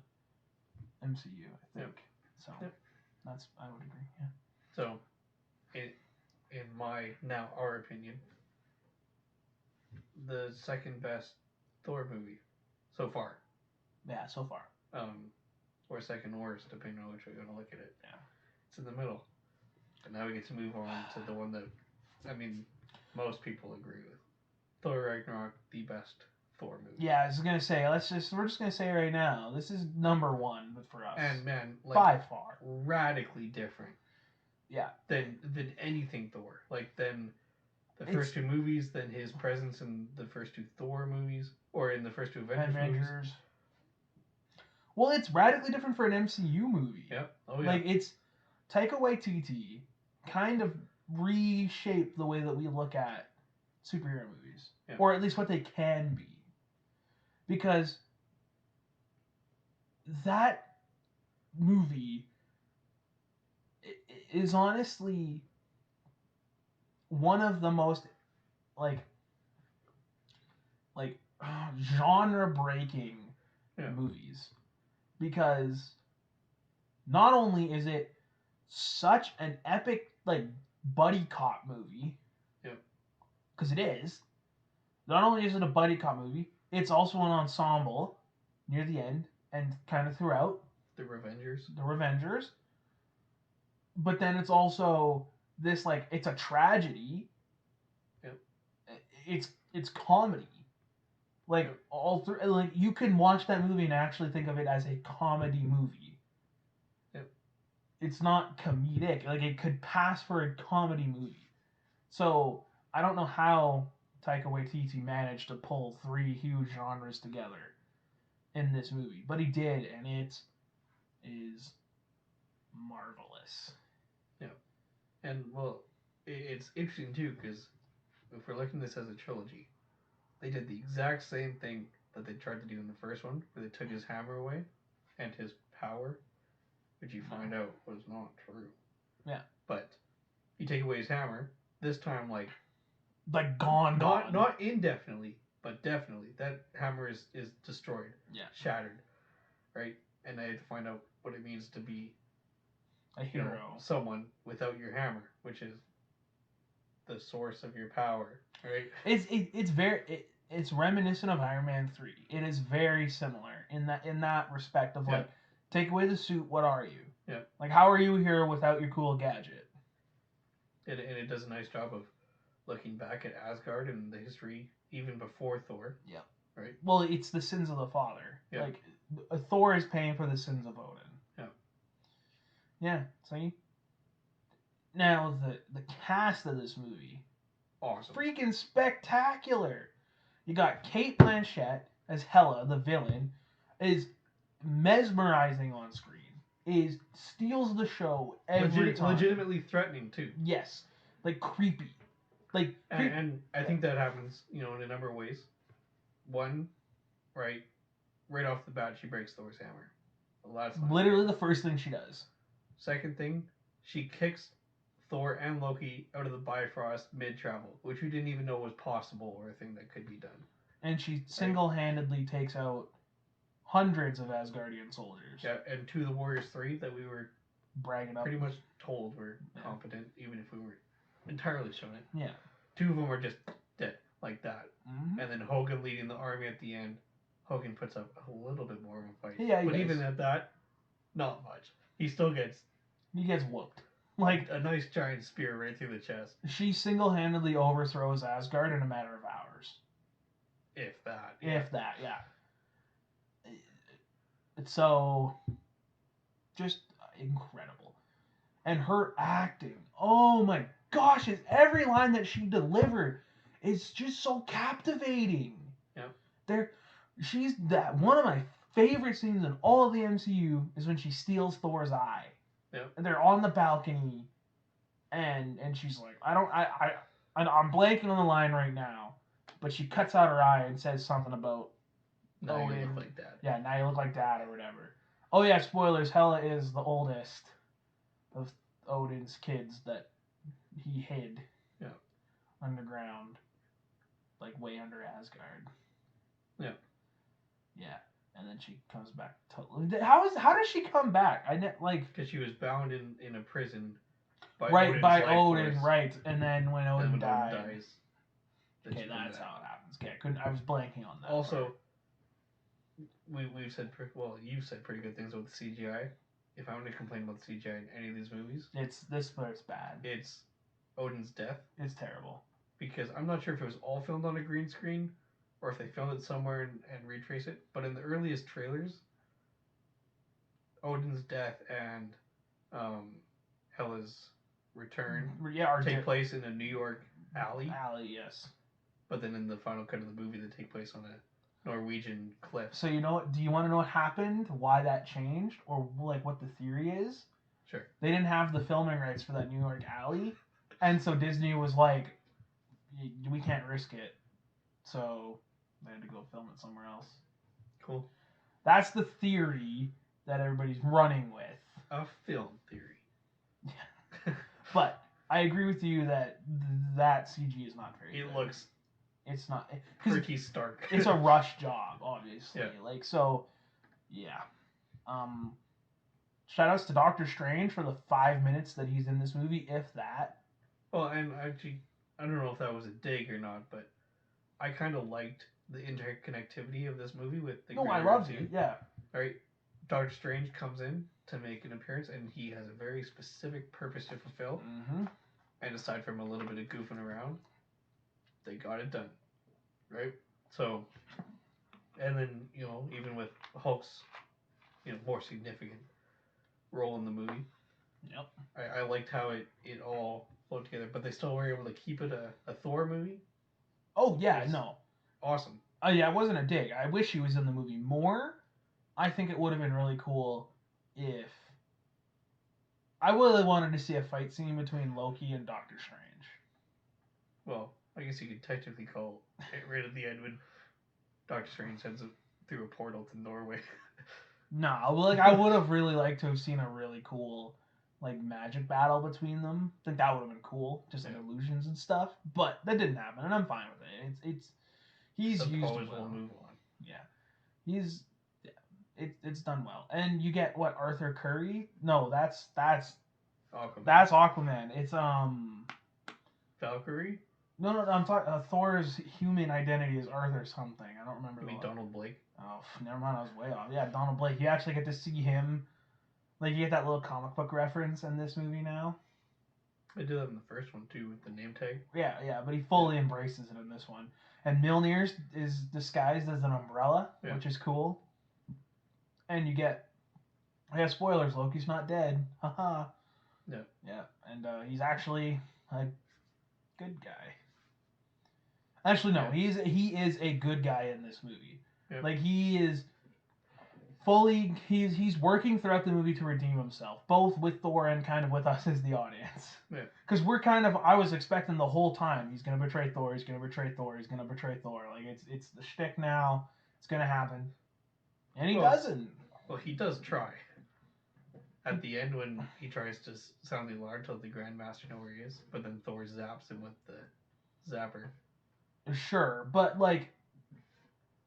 MCU, I think. Yep. So that's, I would agree. Yeah. So, in our opinion, the second best Thor movie so far. Yeah, so far. Or second worst, depending on which way you want to look at it. Yeah. It's in the middle. And now we get to move on to the one that, most people agree with. Thor Ragnarok, the best Thor movie. Yeah, I was gonna say, we're just gonna say right now, this is number one for us. And man, like, by far, radically different. Yeah. Than anything Thor. Like, than the first 2 movies, than his presence in the first 2 Thor movies, or in the first 2 Avengers movies. Well, it's radically different for an MCU movie. Yep. Oh yeah. Like, it's Taika Waititi kind of reshaped the way that we look at superhero movies, or at least what they can be, because that movie is honestly one of the most like genre breaking movies, because not only is it such an epic like buddy cop movie, because it is. Not only is it a buddy cop movie, it's also an ensemble near the end and kind of throughout. The Revengers. But then it's also this, like, it's a tragedy. Yep. It's comedy. Like, all through, like, you can watch that movie and actually think of it as a comedy movie. Yep. It's not comedic. Like, it could pass for a comedy movie. So, I don't know how Taika Waititi managed to pull 3 huge genres together in this movie, but he did, and it is marvelous. Yeah, and well, it's interesting too, because if we're looking at this as a trilogy, they did the exact same thing that they tried to do in the first one, where they took his hammer away and his power, which you find out was not true. Yeah. But you take away his hammer. This time, like gone. Not indefinitely, but definitely that hammer is destroyed. Yeah. Shattered. Right? And I had to find out what it means to be a hero, someone without your hammer, which is the source of your power. Right? It's reminiscent of Iron Man 3. It is very similar in that respect of like, take away the suit, what are you? Yeah. Like, how are you here without your cool gadget? And it does a nice job of looking back at Asgard and the history even before Thor. Yeah. Right? Well, it's the sins of the father. Yeah. Like, Thor is paying for the sins of Odin. Yeah. Yeah. See? Now, the cast of this movie. Awesome. Freaking spectacular. You got Cate Blanchett as Hela, the villain, is mesmerizing on screen. Steals the show every time. Legitimately threatening too. Yes, like creepy, and I think that happens, in a number of ways. One, right off the bat, she breaks Thor's hammer. Well, that's literally the first thing she does. Second thing, she kicks Thor and Loki out of the Bifrost mid-travel, which we didn't even know was possible or a thing that could be done. And she single-handedly takes out hundreds of Asgardian soldiers. Yeah, and to the Warriors 3 that we were bragging up, pretty much told were competent, even if we weren't entirely shown it. Yeah. 2 of them are just dead, like that. Mm-hmm. And then Hogan leading the army at the end. Hogan puts up a little bit more of a fight. Yeah, but even at that, not much. He still gets... He gets whooped. Like a nice giant spear right through the chest. She single-handedly overthrows Asgard in a matter of hours. If that. Yeah. If that, yeah. So, just incredible. And her acting, oh my gosh, it's every line that she delivered is just so captivating. Yeah. She's that one of my favorite scenes in all of the MCU is when she steals Thor's eye. Yeah. And they're on the balcony, and she's like, I'm blanking on the line right now, but she cuts out her eye and says something about now you look like Dad. Yeah, now you look like Dad or whatever. Oh yeah, spoilers. Hela is the oldest of Odin's kids that he hid. Yeah. Underground, like way under Asgard. Yeah. Yeah, and then she comes back. How does she come back? Because she was bound in a prison. By Odin, right? And then when Odin dies. Okay, that's how it happens. Okay, I was blanking on that. Also, we've said you've said pretty good things about the CGI. If I'm going to complain about the CGI in any of these movies, this part's bad. It's Odin's death. It's terrible. Because I'm not sure if it was all filmed on a green screen, or if they filmed it somewhere and retrace it. But in the earliest trailers, Odin's death and Hela's return take place in a New York alley. Yes. But then in the final cut of the movie, they take place on a Norwegian cliff. So do you want to know what happened? Why that changed? Or like what the theory is? Sure. They didn't have the filming rights for that New York alley. And so Disney was like, we can't risk it. So they had to go film it somewhere else. Cool. That's the theory that everybody's running with. A film theory. But I agree with you that CG is not very good. It looks... It's not... pretty stark. It's a rush job, obviously. Yeah. Shout-outs to Doctor Strange for the 5 minutes that he's in this movie, if that. Well, and actually, I don't know if that was a dig or not, but I kind of liked the interconnectivity of this movie with the... No, I loved it, yeah. Right? Doctor Strange comes in to make an appearance, and he has a very specific purpose to fulfill. Mm-hmm. And aside from a little bit of goofing around, they got it done. Right? So, and then, even with Hulk's, more significant role in the movie. Yep. I liked how it all flowed together, but they still were able to keep it a Thor movie. Oh, yeah, no. Awesome. Yeah, it wasn't a dig. I wish he was in the movie more. I think it would have been really cool if... I really wanted to see a fight scene between Loki and Doctor Strange. Well, I guess you could technically call it right at the end when Doctor Strange heads through a portal to Norway. Nah, well, like I would have really liked to have seen a really cool like magic battle between them. I think that would have been cool, just like Yeah. illusions and stuff. But that didn't happen, and I'm fine with it. It's he's used Suppose we'll well. move on. Yeah, he's yeah, it's done well. And you get what Arthur Curry? No, Aquaman. that's Aquaman. It's Valkyrie? no, I'm talking Thor's human identity is Arthur something. I don't remember You mean the Donald Blake? Oh, never mind. I was way off. Yeah, Donald Blake. You actually get to see him. Like you get that little comic book reference in this movie now. I did that in the first one too with the name tag. Yeah, but he fully embraces it in this one. And Mjolnir is disguised as an umbrella, which is cool. And you get, yeah, spoilers. Loki's not dead. Haha. Yeah. Yeah, and he's actually a good guy. Actually, no, he is a good guy in this movie. Yep. Like he is fully he's working throughout the movie to redeem himself, both with Thor and kind of with us as the audience. Yeah. Because we're kind of I was expecting the whole time he's gonna betray Thor, he's gonna betray Thor, he's gonna betray Thor. Like it's the shtick now. It's gonna happen, and he doesn't. Well, he does try. At the end, when he tries to sound the alarm to let the Grandmaster know where he is, but then Thor zaps him with the zapper. Sure, but like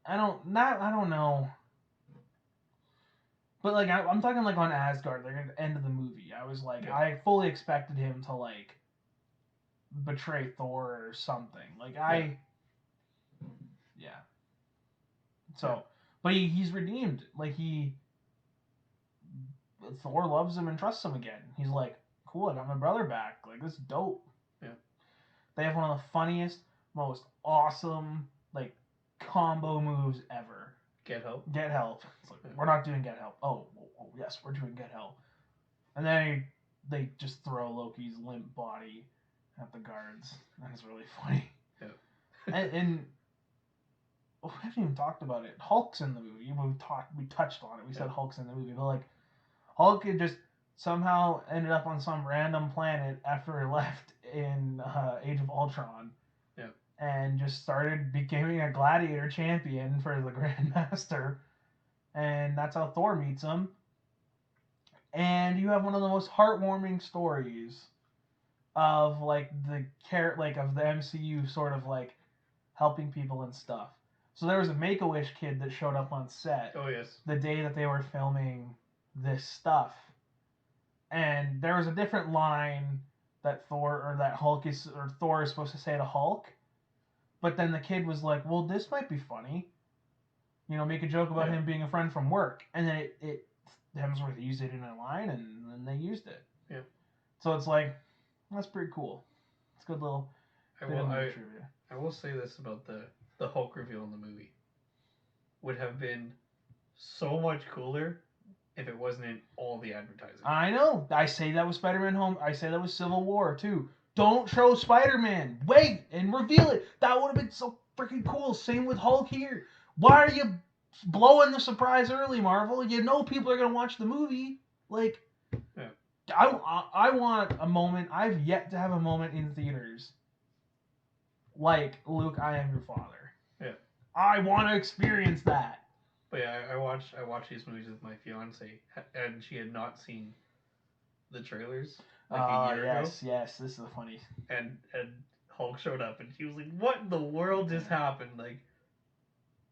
I don't know. But like I'm talking like on Asgard, like at the end of the movie, I was like I fully expected him to like betray Thor or something. Like yeah. So, but he's redeemed. Like Thor loves him and trusts him again. He's like, cool, I got my brother back. Like this is dope. Yeah. They have one of the funniest, most awesome like combo moves ever. Get help. Get help. It's like we're not doing get help. Oh yes, we're doing get help. And then they just throw Loki's limp body at the guards. That's really funny. Yeah. and we haven't even talked about it. Hulk's in the movie. We touched on it. We said Hulk's in the movie, but like Hulk had just somehow ended up on some random planet after he left in Age of Ultron. Yeah. And just started becoming a gladiator champion for the Grandmaster. And that's how Thor meets him. And you have one of the most heartwarming stories of like of the MCU sort of like helping people and stuff. So there was a Make-A-Wish kid that showed up on set. Oh yes. The day that they were filming this stuff, and there was a different line that Thor is supposed to say to Hulk, but then the kid was like, "Well, this might be funny." Make a joke about him being a friend from work, and then Hemsworth used it in a line, and then they used it. Yeah. So it's like, that's pretty cool. It's a good little trivia. I will say this about the Hulk reveal in the movie. Would have been so much cooler if it wasn't in all the advertising. I know. I say that with Spider-Man Home. I say that with Civil War too. Don't show Spider-Man. Wait and reveal it. That would have been so freaking cool. Same with Hulk here. Why are you blowing the surprise early, Marvel? You know people are gonna watch the movie. Like, yeah. I want a moment. I've yet to have a moment in theaters like Luke, I am your father. Yeah. I want to experience that. But yeah, I watched these movies with my fiance, and she had not seen the trailers like a year ago. Yes, this is funny. And Hulk showed up, and she was like, "What in the world just happened? Like,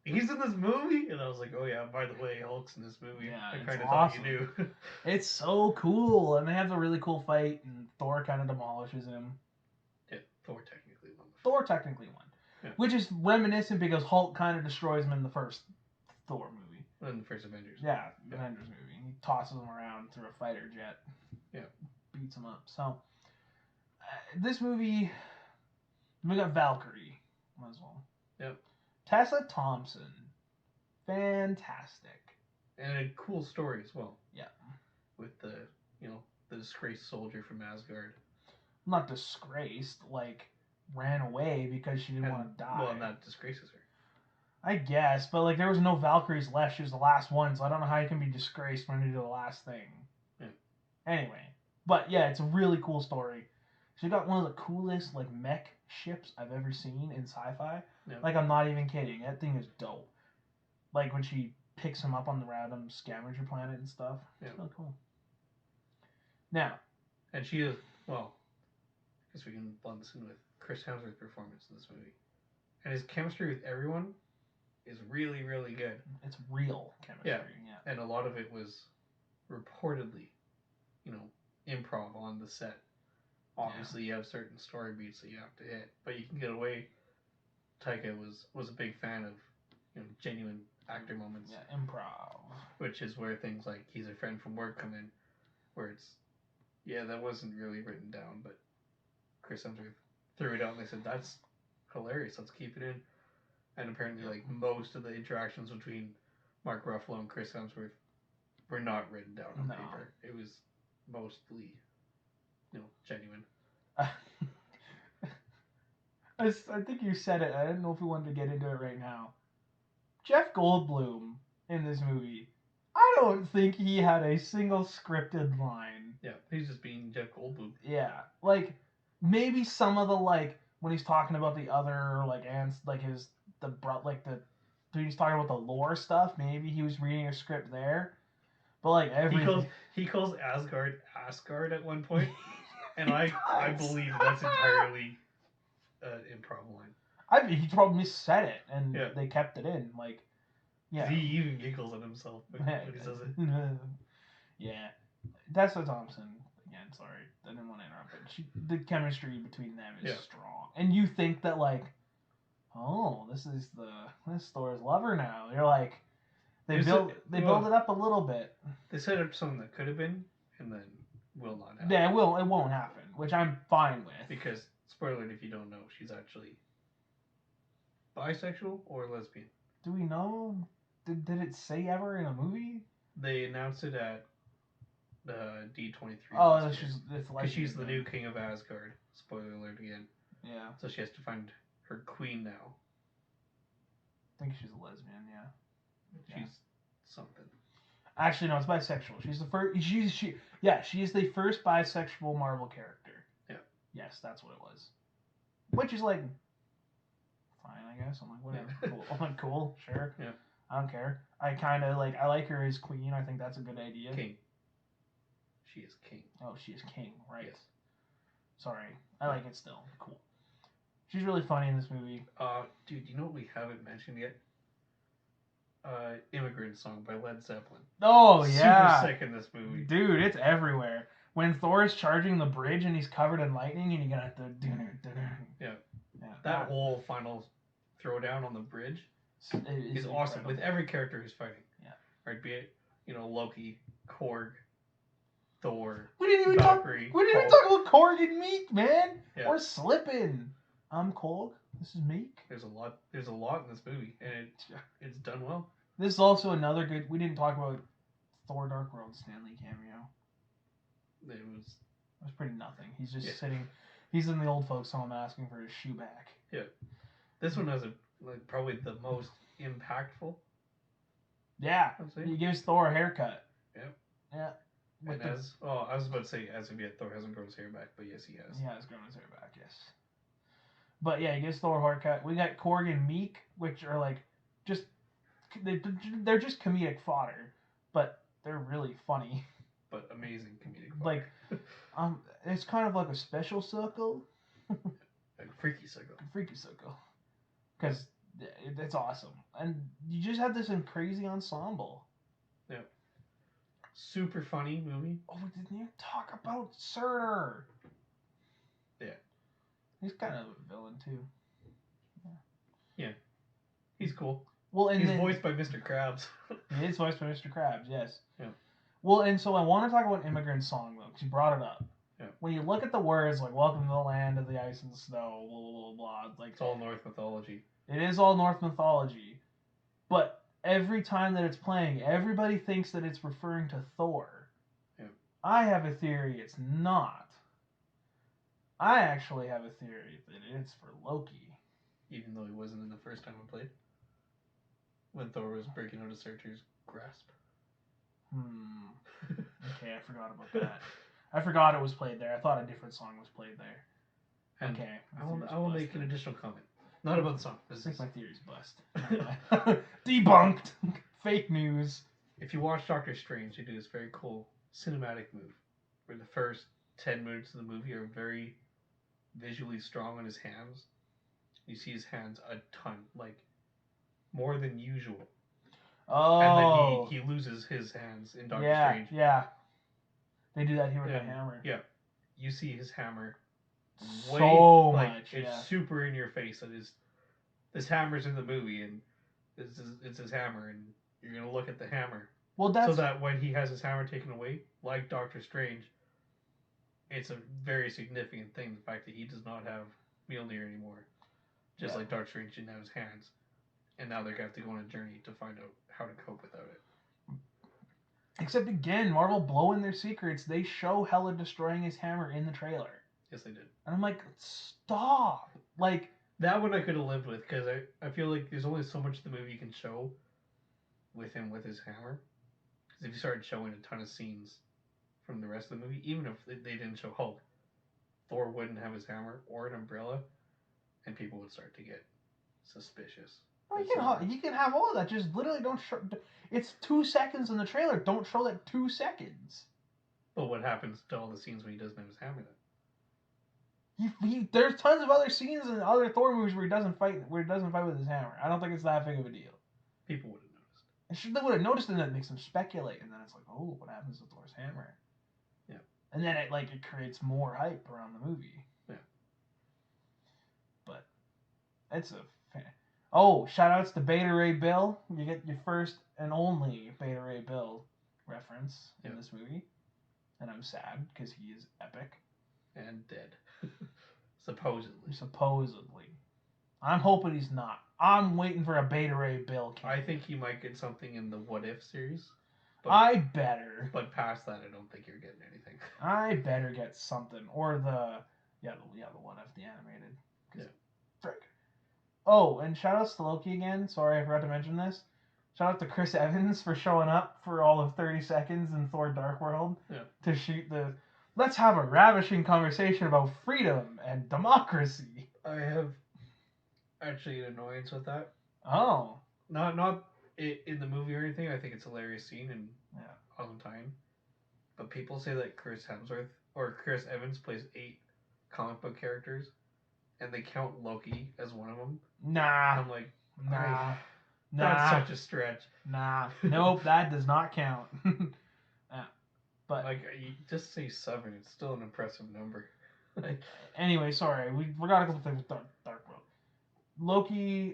he's in this movie?" And I was like, "Oh yeah, by the way, Hulk's in this movie." Yeah, I kind of awesome. thought you knew. It's so cool, and they have a really cool fight, and Thor kind of demolishes him. Yeah, Thor technically won. Yeah. Which is reminiscent because Hulk kind of destroys him in the first Thor movie. In the first Avengers. Yeah, Avengers movie. He tosses him around through a fighter jet. Yeah. Beats him up. So, this movie, we got Valkyrie as well. Yep. Tessa Thompson. Fantastic. And a cool story as well. Yeah. With the disgraced soldier from Asgard. Not disgraced, like ran away because she didn't want to die. Well, and that disgraces her. I guess, but like there was no Valkyries left. She was the last one, so I don't know how you can be disgraced when you do the last thing. Yeah. Anyway, but yeah, it's a really cool story. She got one of the coolest like mech ships I've ever seen in sci-fi. Yeah. Like I'm not even kidding. That thing is dope. Like when she picks him up on the random scavenger planet and stuff. Yeah. It's really cool. Now, and she is, well, I guess we can blend this in with Chris Hemsworth's performance in this movie. And his chemistry with everyone is really, really good. It's real chemistry. Yeah. And a lot of it was reportedly, improv on the set. Obviously, you have certain story beats that you have to hit, but you can get away. Taika was a big fan of, genuine actor moments. Yeah, improv. Which is where things like he's a friend from work come in, where it's, that wasn't really written down, but Chris Hemsworth threw it out and they said, that's hilarious, let's keep it in. And apparently, like, most of the interactions between Mark Ruffalo and Chris Hemsworth were not written down on paper. It was mostly, genuine. I think you said it. I didn't know if we wanted to get into it right now. Jeff Goldblum in this movie, I don't think he had a single scripted line. Yeah, he's just being Jeff Goldblum. Yeah, like maybe some of the when he's talking about the other ants, when he's talking about the lore stuff. Maybe he was reading a script there, but everything. He calls Asgard at one point, and I believe that's entirely improv line. I mean, he probably said it, and they kept it in. He even giggles at himself when he says it. Yeah, Tessa Thompson. Again, sorry, I didn't want to interrupt, but the chemistry between them is strong, and you think that this is this Thor's lover now. You're like, they build it up a little bit. They set up something that could have been, and then will not happen. Yeah, it won't happen, which I'm fine with. Because, spoiler if you don't know, she's actually bisexual or lesbian. Do we know? Did it say ever in a movie? They announced it at D23. Oh, it's because she's the new king of Asgard. Spoiler alert again. Yeah. So she has to find her queen now. I think she's a lesbian. Yeah. She's something. Actually, no, it's bisexual. She's the first. She is the first bisexual Marvel character. Yeah. Yes, that's what it was. Which is fine, I guess. I'm like, whatever. Cool. I'm like, cool, sure. Yeah. I don't care. I kind of I like her as queen. I think that's a good idea. King. She is king. Oh, she is king, right? Yes. Sorry, I like it still. Cool. She's really funny in this movie. Dude, you know what we haven't mentioned yet? Immigrant Song by Led Zeppelin. Oh, yeah. Super sick in this movie. Dude, it's everywhere. When Thor is charging the bridge and he's covered in lightning and you got the... Yeah. That whole final throwdown on the bridge is awesome with every character who's fighting. Yeah. Right, be it, Loki, Korg, Thor, We didn't even Valkyrie, talk about Korg and Meek, man. Yeah. Or slipping. I'm Korg. This is Meek. There's a lot in this movie, and it's done well. This is also another good... We didn't talk about Thor Dark World Stanley cameo. It was pretty nothing. He's just sitting... He's in the old folks' home asking for his shoe back. Yeah. This one has probably the most impactful. Yeah. He gives Thor a haircut. Yep. Yeah. And I was about to say, as of yet, Thor hasn't grown his hair back, but yes, he has. He has grown his hair back, yes. But yeah, he gives Thor a haircut. We got Korg and Meek, which are they're just comedic fodder, but they're really funny. But amazing comedic fodder. It's kind of like a special circle. Like a freaky circle. Because it's awesome. And you just have this crazy ensemble. Yeah. Super funny movie. Oh, we didn't even talk about Surtur. Yeah. He's kind of a villain, too. Yeah. He's cool. Well, and he's voiced by Mr. Krabs. He is voiced by Mr. Krabs, yes. Yeah. Well, and so I want to talk about Immigrant Song, though, because you brought it up. Yeah. When you look at the words, welcome to the land of the ice and the snow, blah, blah, blah, blah. It's all Norse mythology. It is all Norse mythology. But every time that it's playing, everybody thinks that it's referring to Thor. Yeah. I have a theory it's not. I actually have a theory that it's for Loki. Even though he wasn't in the first time we played? When Thor was breaking out of Surtur's grasp. Okay, I forgot about that. I forgot it was played there. I thought a different song was played there. And okay. I will make an additional comment. Not about the song. I think my theory's bust. Debunked. Fake news. If you watch Doctor Strange, they do this very cool cinematic move where the first 10 minutes of the movie are very visually strong on his hands. You see his hands a ton, like more than usual. And then Oh. he loses his hands in Doctor Yeah, Strange. yeah. They do that here with the And hammer. yeah, you see his hammer So like much, it's yeah. super in your face that this hammer's in the movie and it's his hammer and you're gonna look at the hammer. Well, that's So that when he has his hammer taken away, like Doctor Strange, it's a very significant thing. The fact that he does not have Mjolnir anymore, just like Doctor Strange didn't have his hands, and now they're gonna have to go on a journey to find out how to cope without it. Except again, Marvel blowing their secrets. They show Hela destroying his hammer in the trailer. Yes, they did. And I'm like, stop. Like, that one I could have lived with because I feel like there's only so much the movie can show with him with his hammer. Because if you started showing a ton of scenes from the rest of the movie, even if they didn't show Hulk, Thor wouldn't have his hammer or an umbrella, and people would start to get suspicious. well, he can have all of that. Just literally don't show. It's 2 seconds in the trailer. Don't show that 2 seconds. But what happens to all the scenes when he doesn't have his hammer then? There's tons of other scenes in other Thor movies where he doesn't fight with his hammer. I don't think it's that big of a deal. People would have noticed. They would have noticed, and that makes them speculate, and then it's like, oh, what happens to Thor's hammer? Yeah. And then it creates more hype around the movie. Yeah. But it's a oh, shout outs to Beta Ray Bill. You get your first and only Beta Ray Bill reference in this movie, and I'm sad because he is epic and dead. Supposedly. I'm hoping he's not. I'm waiting for a Beta Ray Bill cameo. I think he might get something in the What If series. But, I better. But past that, I don't think you're getting anything. I better get something. Or the What If, the animated. Yeah. Frick. Oh, and shout outs to Loki again. Sorry, I forgot to mention this. Shout out to Chris Evans for showing up for all of 30 seconds in Thor Dark World to shoot the... Let's have a ravishing conversation about freedom and democracy. I have actually an annoyance with that. Oh. Not in the movie or anything. I think it's a hilarious scene and on time. But people say that Chris Evans plays 8 comic book characters, and they count Loki as one of them. Nah. I'm like, nah. That's such a stretch. Nah. Nope, that does not count. But like, you just say 7. It's still an impressive number. Anyway, sorry, we forgot a couple things with Dark World. Loki.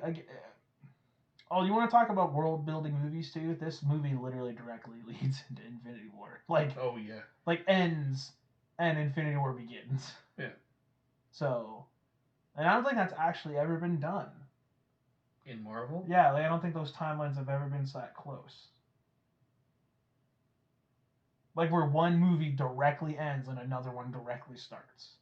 Oh, you want to talk about world building movies too? This movie literally directly leads into Infinity War. Oh yeah. Ends and Infinity War begins. Yeah. So, and I don't think that's actually ever been done. In Marvel? Yeah, I don't think those timelines have ever been that close. Where one movie directly ends and another one directly starts.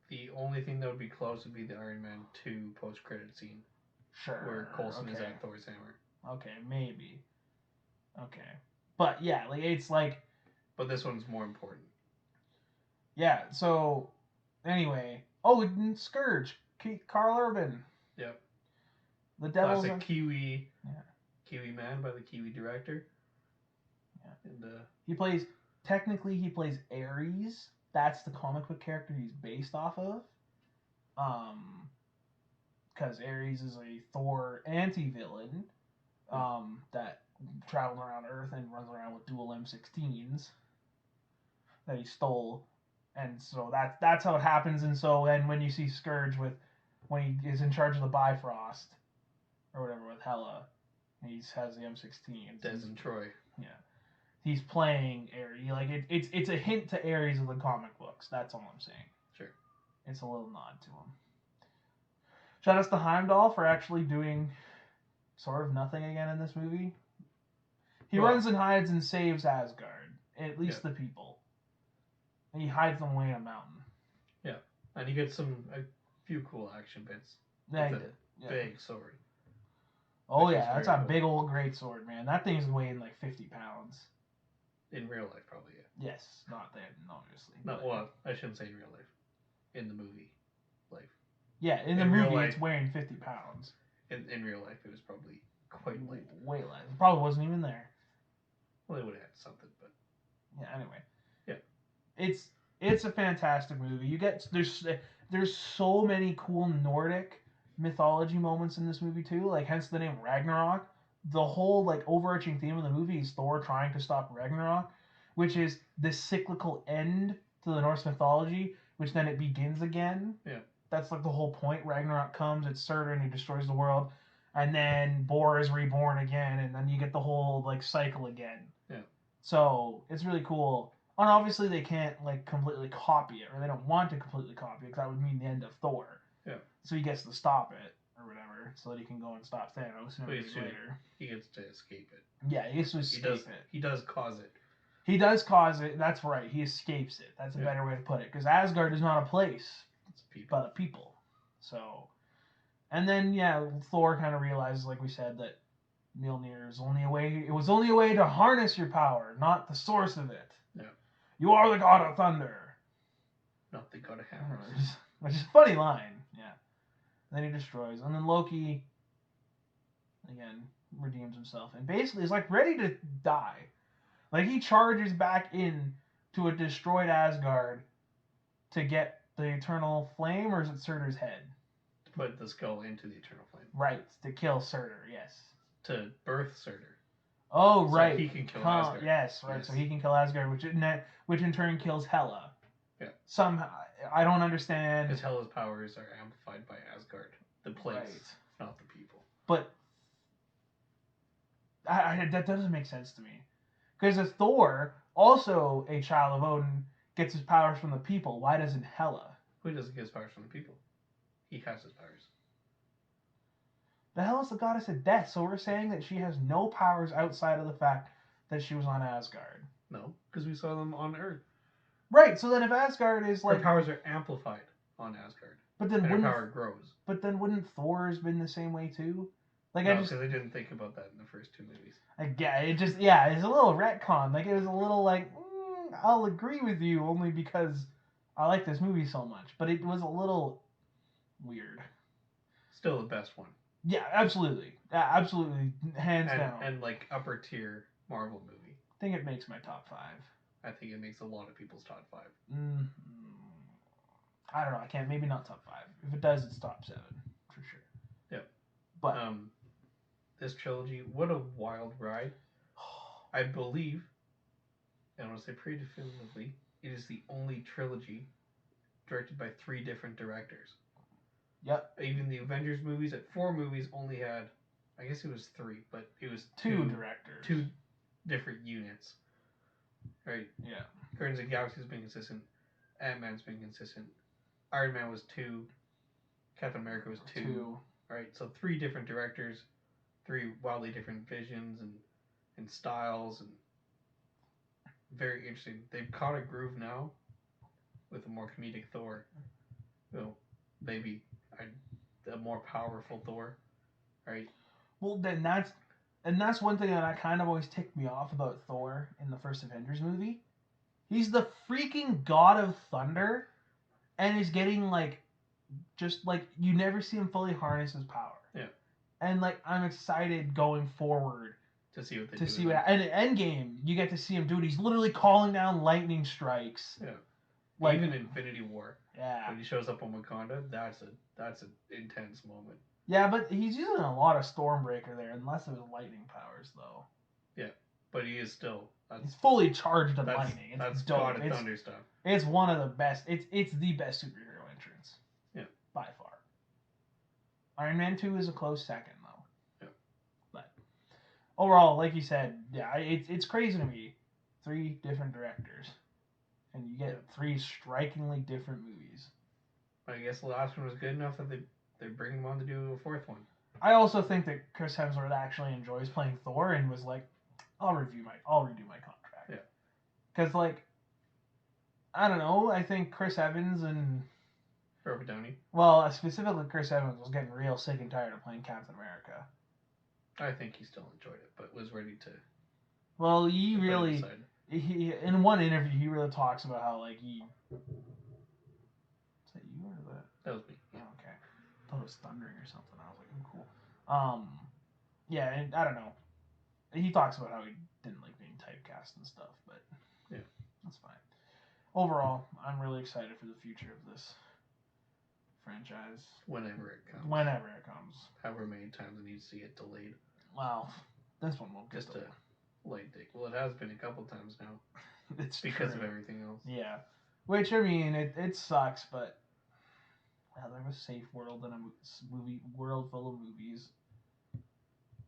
The only thing that would be close would be the Iron Man 2 post-credit scene. Sure. Where Coulson is at Thor's hammer. Okay, maybe. Okay. But yeah, it's like... But this one's more important. Yeah, so... Anyway. Oh, Scourge. Carl Urban. Yep. The Devil's... Classic Kiwi... Yeah. Kiwi man by the Kiwi director. Yeah. And, Technically, he plays Ares. That's the comic book character he's based off of. Because Ares is a Thor anti-villain that traveled around Earth and runs around with dual M16s that he stole. And so that's how it happens. And so then when you see Scourge when he is in charge of the Bifrost or whatever with Hela, he has the M16. Des and Troy. Yeah. He's playing Ares. It's a hint to Ares of the comic books. That's all I'm saying. Sure. It's a little nod to him. Shout outs to Heimdall for actually doing sort of nothing again in this movie. He runs and hides and saves Asgard. At least the people. And he hides them away in a mountain. Yeah. And you get a few cool action bits. Yeah, he did. Yeah. Big sword. Oh yeah, that's a big old great sword, man. That thing's weighing 50 pounds. In real life, probably, yeah. Yes, not there, obviously. Well, I shouldn't say in real life. In the movie life. Yeah, in the movie, it's weighing 50 pounds. In real life, it was probably quite late. Way less. It probably wasn't even there. Well, they would have had something, but yeah. Anyway, yeah, it's a fantastic movie. You get there's so many cool Nordic mythology moments in this movie too. Like hence the name Ragnarok. The whole like overarching theme of the movie is Thor trying to stop Ragnarok, which is the cyclical end to the Norse mythology, which then it begins again. Yeah. That's like the whole point. Ragnarok comes, it's Surtur, and he destroys the world, and then Bor is reborn again, and then you get the whole like cycle again. Yeah. So it's really cool. And obviously they can't like completely copy it, or they don't want to completely copy it, because that would mean the end of Thor. Yeah. So he gets to stop it or whatever, so that he can go and stop Thanos later. He gets to escape it. Yeah, he gets to escape it. He does cause it. He does cause it. That's right. He escapes it. That's a better way to put it. Because Asgard is not a place, but a people. So, and then Thor kind of realizes, like we said, that Mjolnir is only a way. It was only a way to harness your power, not the source of it. Yeah. You are the god of thunder. Not the god of hammers. Which is a funny line. Yeah. And then he destroys, and then Loki again redeems himself, and basically is like ready to die. Like he charges back in to a destroyed Asgard to get the eternal flame, or is it Surtur's head? To put the skull into the eternal flame. Right, to kill Surtur, yes. To birth Surtur. Oh, right. So he can kill Asgard. Yes, right. Yes. So he can kill Asgard, which in turn kills Hela. Yeah. Somehow, I don't understand. Because Hela's powers are amplified by Asgard, the place, not the people. But that doesn't make sense to me. Because as Thor, also a child of Odin, gets his powers from the people, why doesn't Hela? Who doesn't get his powers from the people? He has his powers. The hell is the goddess of death? So we're saying that she has no powers outside of the fact that she was on Asgard. No, because we saw them on Earth. Right. So then, if Asgard is like her powers are amplified on Asgard, but then her power grows. But then wouldn't Thor's been the same way too? Like no, because they didn't think about that in the first two movies. It's a little retcon. Like it was a little like I'll agree with you only because I like this movie so much, but it was a little weird. Still the best one. Yeah, absolutely, hands down. And like upper tier Marvel movie. I think it makes my top 5. I think it makes a lot of people's top 5. I don't know. I can't. Maybe not top 5. If it does, it's top 7 for sure. Yep. But this trilogy, what a wild ride! I believe, and I want to say pretty definitively, it is the only trilogy directed by 3 different directors. Yep. Even the Avengers movies, at 4 movies, only had, I guess it was 3, but it was 2 directors. 2 different units. Right? Yeah. Guardians of the Galaxy has been consistent. Ant-Man's been consistent. Iron Man was 2. Captain America was 2. Right? So 3 different directors, 3 wildly different visions and styles, and very interesting. They've caught a groove now with a more comedic Thor. Maybe a more powerful Thor, right? Well, then that's one thing that I kind of always ticked me off about Thor in the first Avengers movie. He's the freaking god of thunder, and is getting just you never see him fully harness his power. Yeah. And I'm excited going forward to see what they do. To see what and in Endgame you get to see him do it. He's literally calling down lightning strikes. Yeah. Even Infinity War. Yeah. When he shows up on Wakanda, that's an intense moment. Yeah, but he's using a lot of Stormbreaker there, unless it was lightning powers, though. Yeah, but he is still. He's fully charged of lightning. It's that's dope. God of Thunder stuff. It's one of the best. It's the best superhero entrance. Yeah. By far. Iron Man 2 is a close second, though. Yeah. But overall, like you said, yeah, it's crazy to me. 3 different directors. And you get 3 strikingly different movies. I guess the last one was good enough that they're bringing him on to do a 4th one. I also think that Chris Hemsworth actually enjoys playing Thor and was like, I'll redo my contract. Yeah. Because I don't know. I think Chris Evans and Robert Downey. Well, specifically Chris Evans was getting real sick and tired of playing Captain America. I think he still enjoyed it, but was ready to. Well, he in one interview he really talks about how he. Is that you or that? That was me. Yeah. Oh, okay. I thought it was thundering or something. I was like, oh, cool. Yeah, and I don't know. He talks about how he didn't like being typecast and stuff, but Yeah. that's fine. Overall, I'm really excited for the future of this franchise. Whenever it comes. Whenever it comes. However many times I need to see it delayed. Well, this one won't get Just delayed. a light take. Well, it has been a couple times now. It's because true. of everything else. Yeah. Which, I mean, it sucks, but rather have a safe world than a movie world full of movies.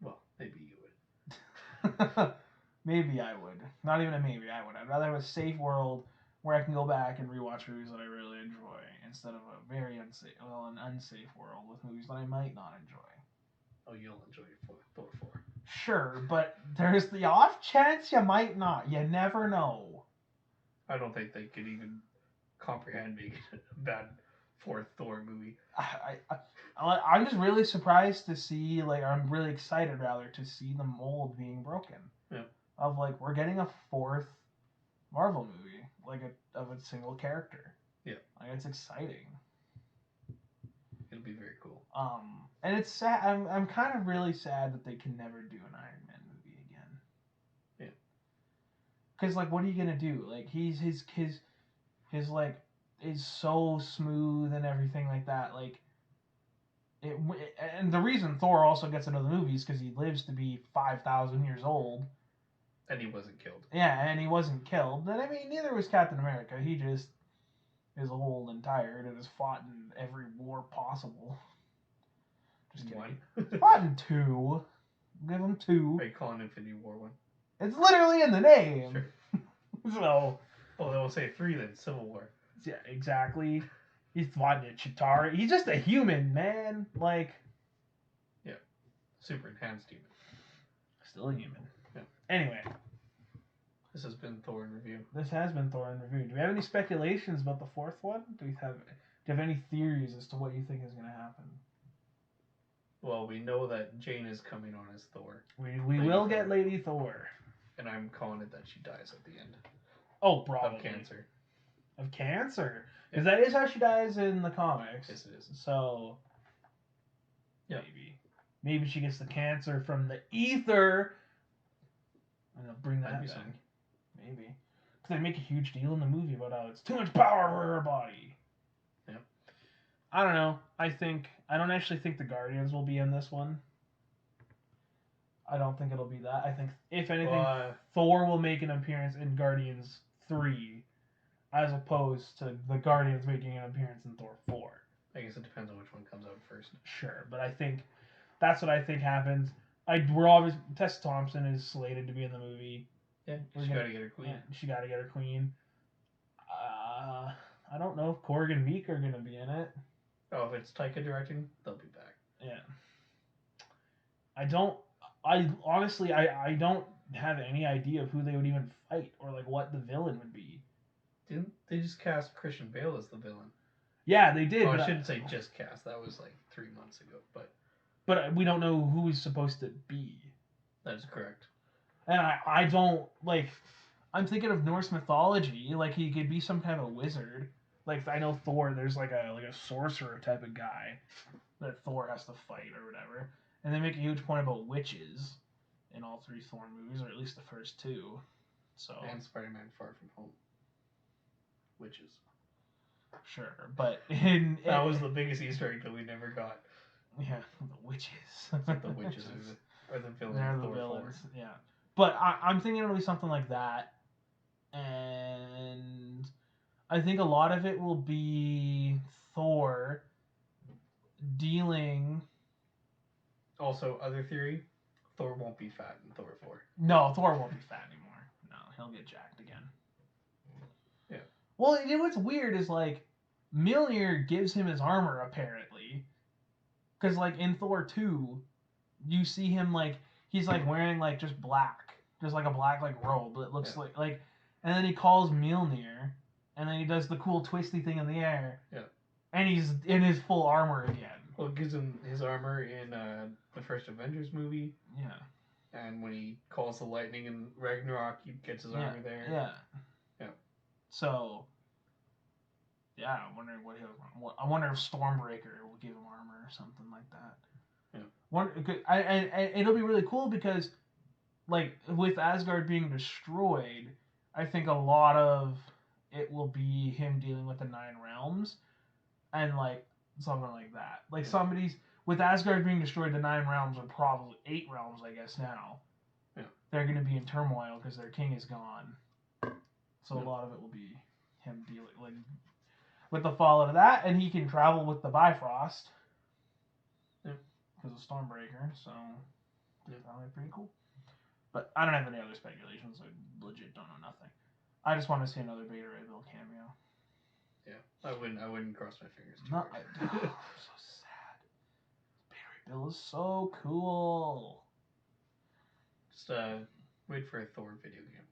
Well, maybe you would. Maybe I would. Not even a maybe, I would. I'd rather have a safe world where I can go back and rewatch movies that I really enjoy instead of a very an unsafe world with movies that I might not enjoy. Oh, you'll enjoy Thor 4. Sure, but there's the off chance you might not. You never know. I don't think they could even comprehend making a bad fourth Thor movie. I'm just really surprised to see, like, I'm really excited rather to see the mold being broken. Yeah. Of like, we're getting a fourth Marvel movie, like of a single character. Yeah. Like, it's exciting. It'll be very cool. And it's sad. I'm kind of really sad that they can never do an Iron Man movie again. Yeah. Because like, what are you gonna do? Like, his like is so smooth and everything like that. Like, it, and the reason Thor also gets into the movies because he lives to be 5,000 years old. And he wasn't killed. Yeah, and he wasn't killed. And I mean, neither was Captain America. He just is old and tired and has fought in every war possible. Just kidding. One. Fought in two. Give him two. Are you calling Infinity War 1? It's literally in the name. Sure. So. Well, they'll say 3 then, Civil War. Yeah, exactly. He's fought in Chitauri. He's just a human, man. Like. Yeah. Super enhanced human. Still a human. Yeah. Anyway. This has been Thor in Review. This has been Thor in Review. Do we have any speculations about the fourth one? Do you have any theories as to what you think is going to happen? Well, we know that Jane is coming on as Thor. We will get Lady Thor. And I'm calling it that she dies at the end. Oh, probably. Of cancer. Of cancer? Because that is how she dies in the comics. Yes, it is. So, yeah. Maybe she gets the cancer from the ether. And they'll bring that back. Something. Maybe. Because they make a huge deal in the movie about how it's too much power for her body. Yep. I don't know. I don't actually think the Guardians will be in this one. I don't think it'll be that. I think, if anything, Thor will make an appearance in Guardians 3 as opposed to the Guardians making an appearance in Thor 4. I guess it depends on which one comes out first. Sure, but I think that's what I think happens. We're obviously Tessa Thompson is slated to be in the movie. Yeah, she got to get her queen. Yeah, she got to get her queen. I don't know if Korg and Meek are gonna be in it. Oh, if it's Taika directing, they'll be back. Yeah. I honestly don't have any idea of who they would even fight or like what the villain would be. Didn't they just cast Christian Bale as the villain? Yeah, they did. Oh, I shouldn't say just cast. That was like 3 months ago, but we don't know who he's supposed to be. That is correct. And I don't like. I'm thinking of Norse mythology. Like, he could be some kind of wizard. Like, I know Thor. There's like a sorcerer type of guy that Thor has to fight or whatever. And they make a huge point about witches in all 3 Thor movies, or at least the first 2. So. And Spider-Man: Far From Home. Witches. Sure, but that was the biggest Easter egg that we never got. Yeah, the witches. The witches are the villains. They're the villains. Yeah, but I'm thinking it'll be something like that, and I think a lot of it will be Thor dealing. Also, other theory: Thor won't be fat in Thor 4. No, Thor won't be fat anymore. No, he'll get jacked again. Yeah. Well, what's weird is like Mjolnir gives him his armor apparently, because like in Thor 2, you see him like he's like wearing like just black, just like a black like robe that looks like, and then he calls Mjolnir, and then he does the cool twisty thing in the air. Yeah. And he's in his full armor again. Well, it gives him his armor in the first Avengers movie. Yeah. And when he calls the lightning in Ragnarok, he gets his armor there. Yeah. Yeah. So. Yeah, I'm wondering I wonder if Stormbreaker will give him armor or something like that. Yeah. And it'll be really cool because, like, with Asgard being destroyed, I think a lot of it will be him dealing with the Nine Realms and like something like that. Like somebody's with Asgard being destroyed, the Nine Realms are probably 8 realms, I guess now. Yeah. They're going to be in turmoil because their king is gone. So a lot of it will be him dealing like with the fallout of that, and he can travel with the Bifrost. Because of Stormbreaker, so probably pretty cool. But I don't have any other speculations. I legit don't know nothing. I just want to see another Beta Ray Bill cameo. Yeah, I wouldn't cross my fingers too hard. So sad. Beta Ray Bill is so cool. Just wait for a Thor video game.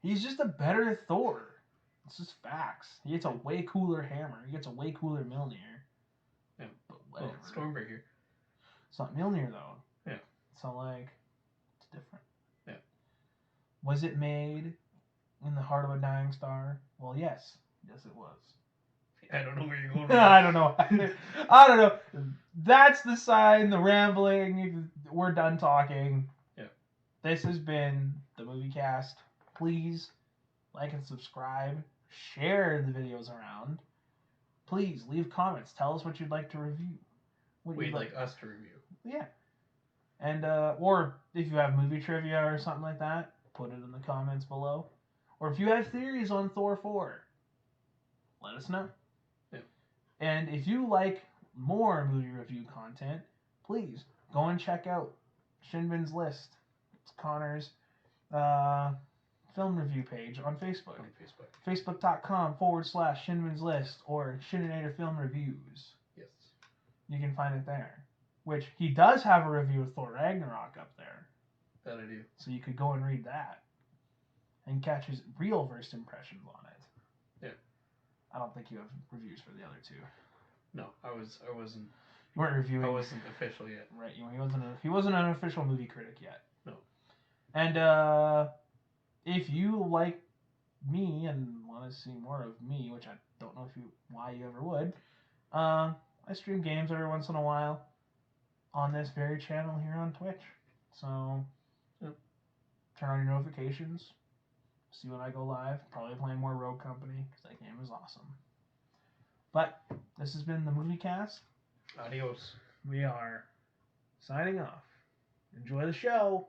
He's just a better Thor. It's just facts. He gets a way cooler hammer. He gets a way cooler Mjolnir. Yeah, but whatever. Well, Stormbreaker. It's not Mjolnir though. Yeah. So like, it's different. Yeah. Was it made in the heart of a dying star? Well, yes. Yes, it was. I don't know where you're going. I don't know. I don't know. That's the sign, the rambling. We're done talking. Yeah. This has been the Moviecast. Please like and subscribe. Share the videos around. Please leave comments. Tell us what you'd like to review. What you'd like us to review. Yeah. And or if you have movie trivia or something like that, put it in the comments below. Or if you have theories on Thor 4, let us know. Yeah. And if you like more movie review content, please go and check out Shinbin's List. It's Connor's film review page on Facebook. Facebook.com/Shinbin's List or Shininator Film Reviews. Yes. You can find it there. Which he does have a review of Thor Ragnarok up there. That I do. So you could go and read that. And catch his real first impressions on it. Yeah. I don't think you have reviews for the other two. No, I wasn't. You weren't reviewing. I wasn't official yet. Right. He wasn't an official movie critic yet. No. And if you like me and want to see more of me, which I don't know why you ever would, I stream games every once in a while on this very channel here on Twitch. So turn on your notifications. See when I go live. Probably playing more Rogue Company because that game is awesome. But this has been the Moviecast. Adios. We are signing off. Enjoy the show.